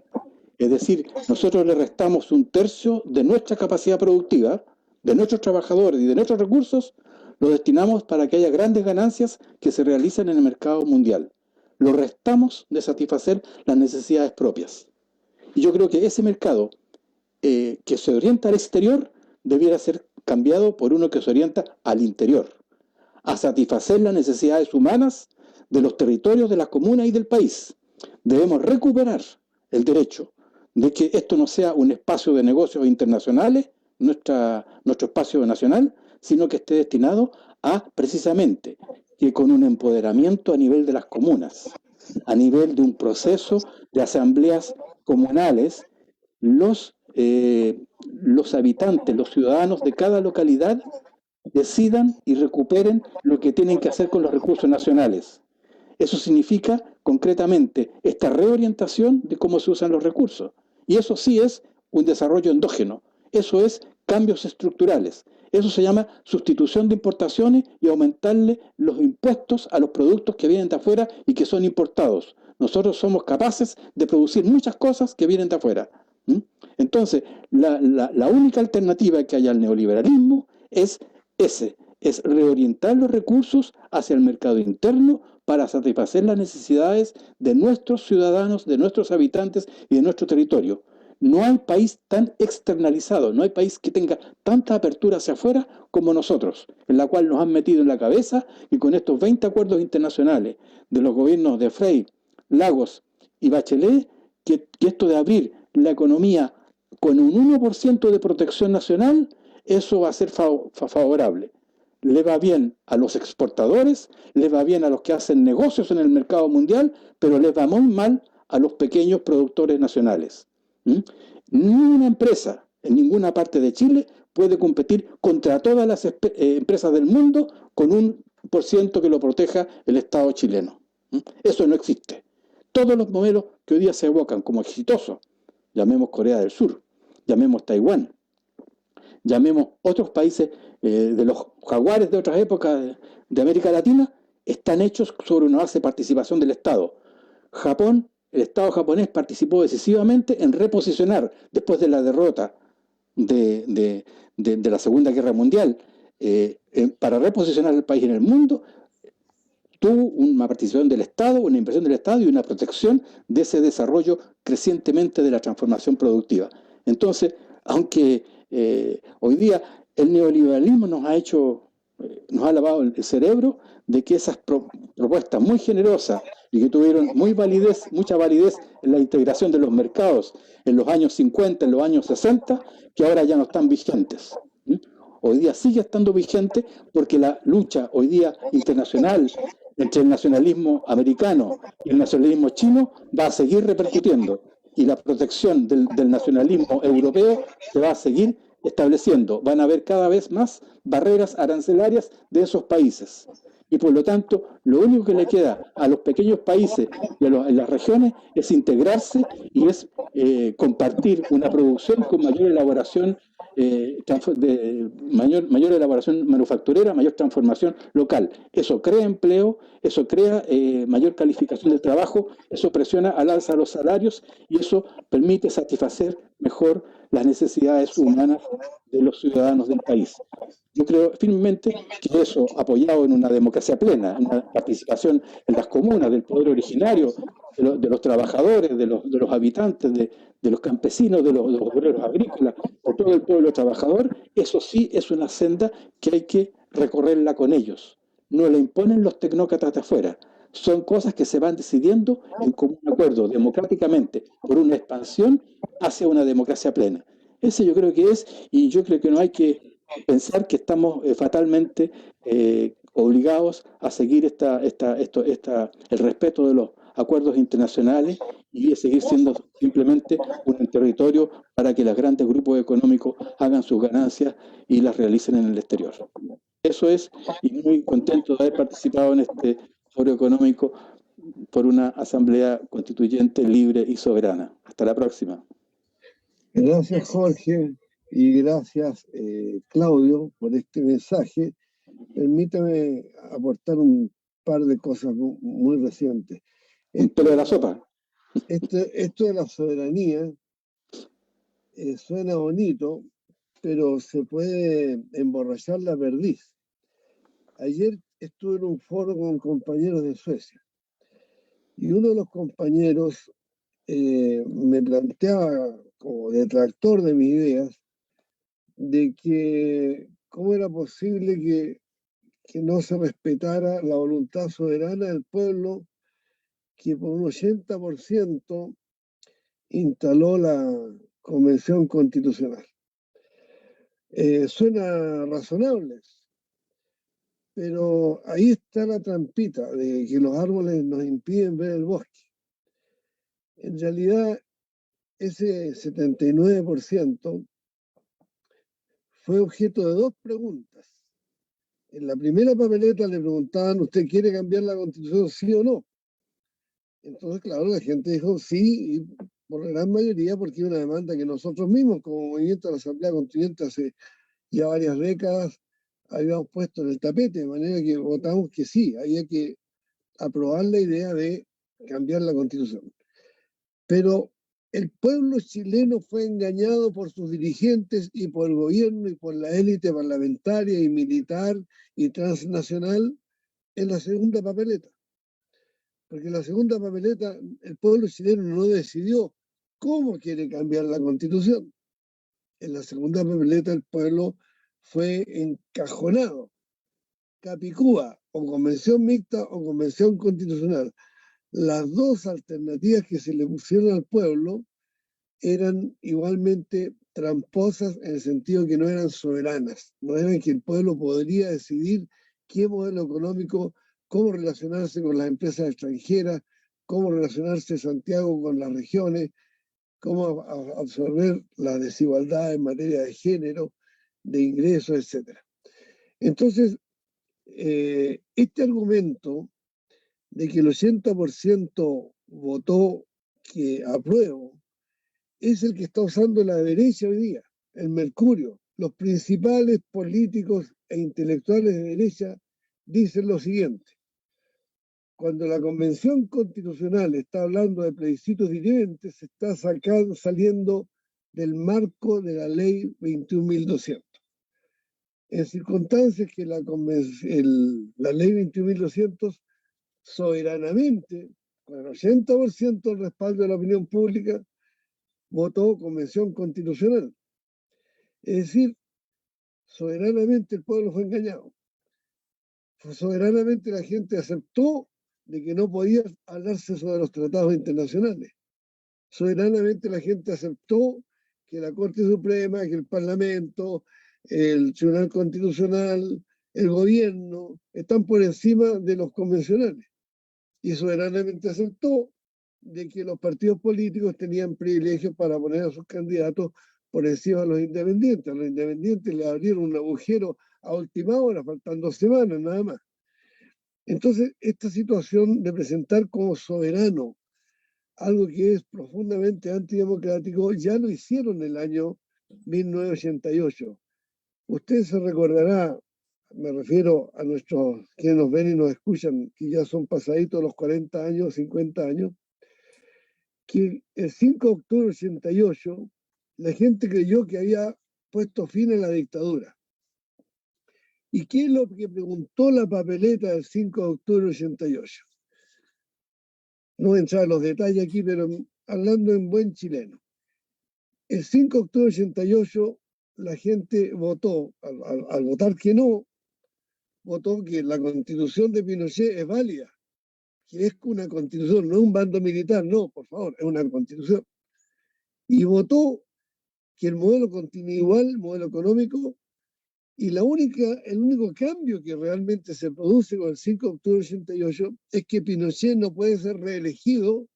Es decir, nosotros le restamos 1/3 de nuestra capacidad productiva, de nuestros trabajadores y de nuestros recursos, lo destinamos para que haya grandes ganancias que se realicen en el mercado mundial. Lo restamos de satisfacer las necesidades propias. Y yo creo que ese mercado que se orienta al exterior debiera ser cambiado por uno que se orienta al interior, a satisfacer las necesidades humanas de los territorios, de las comunas y del país. Debemos recuperar el derecho de que esto no sea un espacio de negocios internacionales, nuestro espacio nacional, sino que esté destinado a, precisamente, que con un empoderamiento a nivel de las comunas, a nivel de un proceso de asambleas comunales, los habitantes, los ciudadanos de cada localidad decidan y recuperen lo que tienen que hacer con los recursos nacionales. Eso significa, concretamente, esta reorientación de cómo se usan los recursos. Y eso sí es un desarrollo endógeno. Eso es cambios estructurales. Eso se llama sustitución de importaciones y aumentarle los impuestos a los productos que vienen de afuera y que son importados. Nosotros somos capaces de producir muchas cosas que vienen de afuera. Entonces, la única alternativa que hay al neoliberalismo es reorientar los recursos hacia el mercado interno para satisfacer las necesidades de nuestros ciudadanos, de nuestros habitantes y de nuestro territorio. No hay país tan externalizado, no hay país que tenga tanta apertura hacia afuera como nosotros, en la cual nos han metido en la cabeza y con estos 20 acuerdos internacionales de los gobiernos de Frei, Lagos y Bachelet, que esto de abrir la economía con un 1% de protección nacional, eso va a ser favorable. Le va bien a los exportadores, le va bien a los que hacen negocios en el mercado mundial, pero les va muy mal a los pequeños productores nacionales. Ninguna empresa en ninguna parte de Chile puede competir contra todas las empresas del mundo con 1% que lo proteja el Estado chileno. Eso no existe. Todos los modelos que hoy día se evocan como exitosos, llamemos Corea del Sur, llamemos Taiwán, llamemos otros países de los jaguares de otras épocas de América Latina, están hechos sobre una base de participación del Estado. Japón el Estado japonés participó decisivamente en reposicionar, después de la derrota de la Segunda Guerra Mundial, para reposicionar el país en el mundo, tuvo una participación del Estado, una inversión del Estado y una protección de ese desarrollo crecientemente de la transformación productiva. Entonces, aunque hoy día el neoliberalismo nos ha lavado el cerebro de que esas propuestas muy generosas y que tuvieron mucha validez en la integración de los mercados en los años 50, en los años 60, que ahora ya no están vigentes. Hoy día sigue estando vigente porque la lucha hoy día internacional entre el nacionalismo americano y el nacionalismo chino va a seguir repercutiendo, y la protección del nacionalismo europeo se va a seguir estableciendo. Van a haber cada vez más barreras arancelarias de esos países. Y por lo tanto, lo único que le queda a los pequeños países y a las regiones es integrarse y es compartir una producción con mayor elaboración, mayor elaboración manufacturera, mayor transformación local. Eso crea empleo, eso crea mayor calificación del trabajo, eso presiona al alza los salarios y eso permite satisfacer mejor las necesidades humanas de los ciudadanos del país. Yo creo firmemente que eso, apoyado en una democracia plena, en una participación en las comunas, del poder originario, de los trabajadores, de los habitantes, de los campesinos, de los obreros agrícolas, de todo el pueblo trabajador, eso sí es una senda que hay que recorrerla con ellos. No la imponen los tecnócratas de afuera. Son cosas que se van decidiendo en común acuerdo, democráticamente, por una expansión hacia una democracia plena. Ese yo creo que es, y yo creo que no hay que pensar que estamos fatalmente obligados a seguir el respeto de los acuerdos internacionales y seguir siendo simplemente un territorio para que los grandes grupos económicos hagan sus ganancias y las realicen en el exterior. Eso es, y muy contento de haber participado en este foro económico por una asamblea constituyente libre y soberana. Hasta la próxima. Gracias, Jorge, y gracias, Claudio, por este mensaje. Permítame aportar un par de cosas muy recientes. Pero de la sopa. Esto de la soberanía suena bonito, pero se puede emborrachar la perdiz. Ayer estuve en un foro con compañeros de Suecia y uno de los compañeros me planteaba, como detractor de mis ideas, de que cómo era posible que no se respetara la voluntad soberana del pueblo, que por un 80% instaló la Convención Constitucional. Suena razonable, pero ahí está la trampita de que los árboles nos impiden ver el bosque. En realidad, ese 79% fue objeto de dos preguntas. En la primera papeleta le preguntaban, ¿usted quiere cambiar la Constitución, sí o no? Entonces, claro, la gente dijo sí, y por la gran mayoría, porque es una demanda que nosotros mismos, como movimiento de la Asamblea Constituyente, hace ya varias décadas, habíamos puesto en el tapete, de manera que votamos que sí, había que aprobar la idea de cambiar la Constitución. Pero el pueblo chileno fue engañado por sus dirigentes y por el gobierno y por la élite parlamentaria y militar y transnacional en la segunda papeleta. Porque en la segunda papeleta el pueblo chileno no decidió cómo quiere cambiar la Constitución. En la segunda papeleta el pueblo fue encajonado. Capicúa, o convención mixta o convención constitucional. Las dos alternativas que se le pusieron al pueblo eran igualmente tramposas en el sentido que no eran soberanas, no eran que el pueblo podría decidir qué modelo económico, cómo relacionarse con las empresas extranjeras, cómo relacionarse Santiago con las regiones, cómo absorber la desigualdad en materia de género, de ingresos, etc. Entonces, este argumento de que el 80% votó que apruebo es el que está usando la derecha hoy día, el Mercurio. Los principales políticos e intelectuales de derecha dicen lo siguiente: cuando la Convención Constitucional está hablando de plebiscitos dirimente, se está saliendo del marco de la ley 21.200. En circunstancias que la ley 21.200 soberanamente, con el 80% del respaldo de la opinión pública, votó Convención Constitucional. Es decir, soberanamente el pueblo fue engañado. Soberanamente la gente aceptó de que no podía hablarse sobre los tratados internacionales. Soberanamente la gente aceptó que la Corte Suprema, que el Parlamento, el Tribunal Constitucional, el gobierno, están por encima de los convencionales. Y soberanamente aceptó de que los partidos políticos tenían privilegios para poner a sus candidatos por encima de los independientes. A los independientes le abrieron un agujero a última hora, faltan 2 semanas nada más. Entonces, esta situación de presentar como soberano algo que es profundamente antidemocrático, ya lo hicieron en el año 1988. Usted se recordará, me refiero a nuestros que nos ven y nos escuchan, que ya son pasaditos los 40 años, 50 años, que el 5 de octubre del 88 la gente creyó que había puesto fin a la dictadura. ¿Y qué es lo que preguntó la papeleta del 5 de octubre del 88? No voy a entrar en los detalles aquí, pero hablando en buen chileno. El 5 de octubre del 88 la gente votó, al votar que no, votó que la constitución de Pinochet es válida, que es una constitución, no un bando militar, no, por favor, es una constitución. Y votó que el modelo continúe igual, el modelo económico, y el único cambio que realmente se produce con el 5 de octubre del 88 es que Pinochet no puede ser reelegido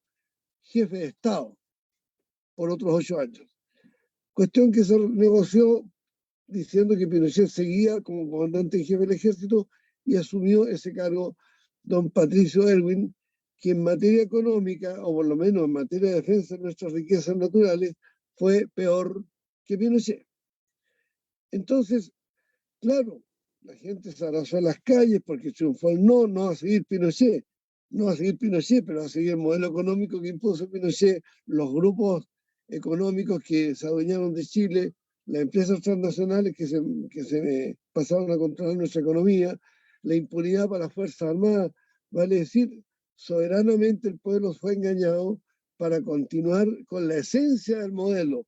jefe de Estado por otros 8 años. Cuestión que se negoció diciendo que Pinochet seguía como comandante en jefe del ejército y asumió ese cargo don Patricio Erwin, que en materia económica, o por lo menos en materia de defensa de nuestras riquezas naturales, fue peor que Pinochet. Entonces, claro, la gente se arrasó a las calles porque triunfó el no va a seguir Pinochet. No va a seguir Pinochet, pero va a seguir el modelo económico que impuso Pinochet, los grupos económicos que se adueñaron de Chile, las empresas transnacionales que se pasaron a controlar nuestra economía, la impunidad para las Fuerzas Armadas. Vale decir, soberanamente el pueblo fue engañado para continuar con la esencia del modelo.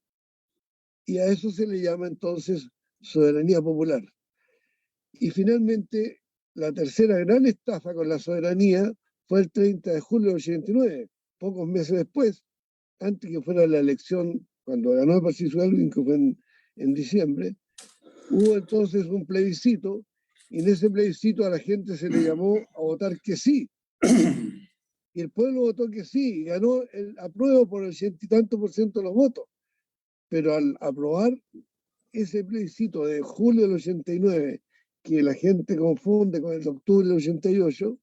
Y a eso se le llama entonces soberanía popular. Y finalmente, la tercera gran estafa con la soberanía fue el 30 de julio del 89, pocos meses después, antes que fuera la elección, cuando ganó Patricio Erwin, que fue en diciembre, hubo entonces un plebiscito, y en ese plebiscito a la gente se le llamó a votar que sí. Y el pueblo votó que sí, y ganó el apruebo por el 80 y tanto % de los votos. Pero al aprobar ese plebiscito de julio del 89, que la gente confunde con el de octubre del 88,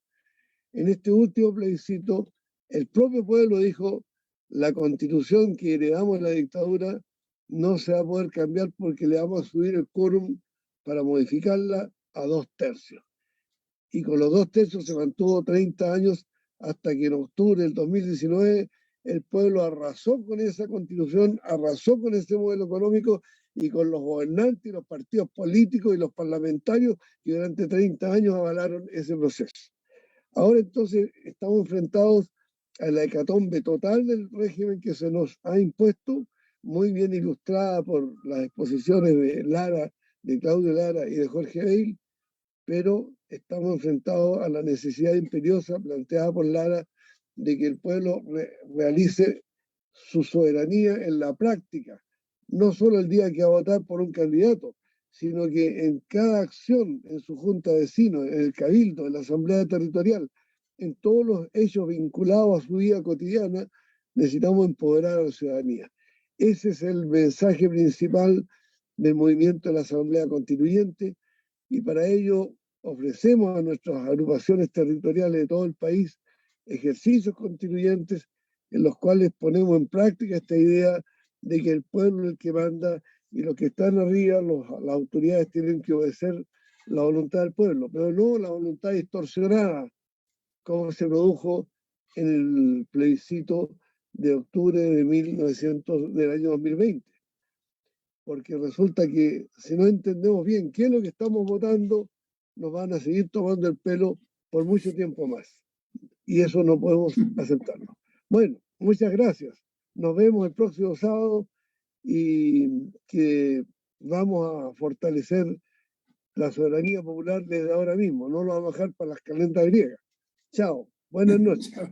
en este último plebiscito, el propio pueblo dijo, la constitución que heredamos de la dictadura no se va a poder cambiar porque le vamos a subir el quórum para modificarla a 2/3. Y con los 2/3 se mantuvo 30 años hasta que en octubre del 2019 el pueblo arrasó con esa constitución, arrasó con ese modelo económico y con los gobernantes y los partidos políticos y los parlamentarios que durante 30 años avalaron ese proceso. Ahora entonces estamos enfrentados a la hecatombe total del régimen que se nos ha impuesto, muy bien ilustrada por las exposiciones de Lara, de Claudio Lara y de Jorge Beil, pero estamos enfrentados a la necesidad imperiosa planteada por Lara de que el pueblo realice su soberanía en la práctica, no solo el día que va a votar por un candidato, sino que en cada acción, en su junta de vecinos, en el cabildo, en la asamblea territorial, en todos los hechos vinculados a su vida cotidiana, necesitamos empoderar a la ciudadanía. Ese es el mensaje principal del movimiento de la Asamblea Constituyente, y para ello ofrecemos a nuestras agrupaciones territoriales de todo el país ejercicios constituyentes en los cuales ponemos en práctica esta idea de que el pueblo es el que manda y los que están arriba, las autoridades tienen que obedecer la voluntad del pueblo, pero no la voluntad distorsionada, como se produjo en el plebiscito de octubre del año 2020. Porque resulta que si no entendemos bien qué es lo que estamos votando, nos van a seguir tomando el pelo por mucho tiempo más. Y eso no podemos aceptarlo. Bueno, muchas gracias. Nos vemos el próximo sábado y que vamos a fortalecer la soberanía popular desde ahora mismo. No lo vamos a dejar para las calentas griegas. Chao. Buenas noches. Chao.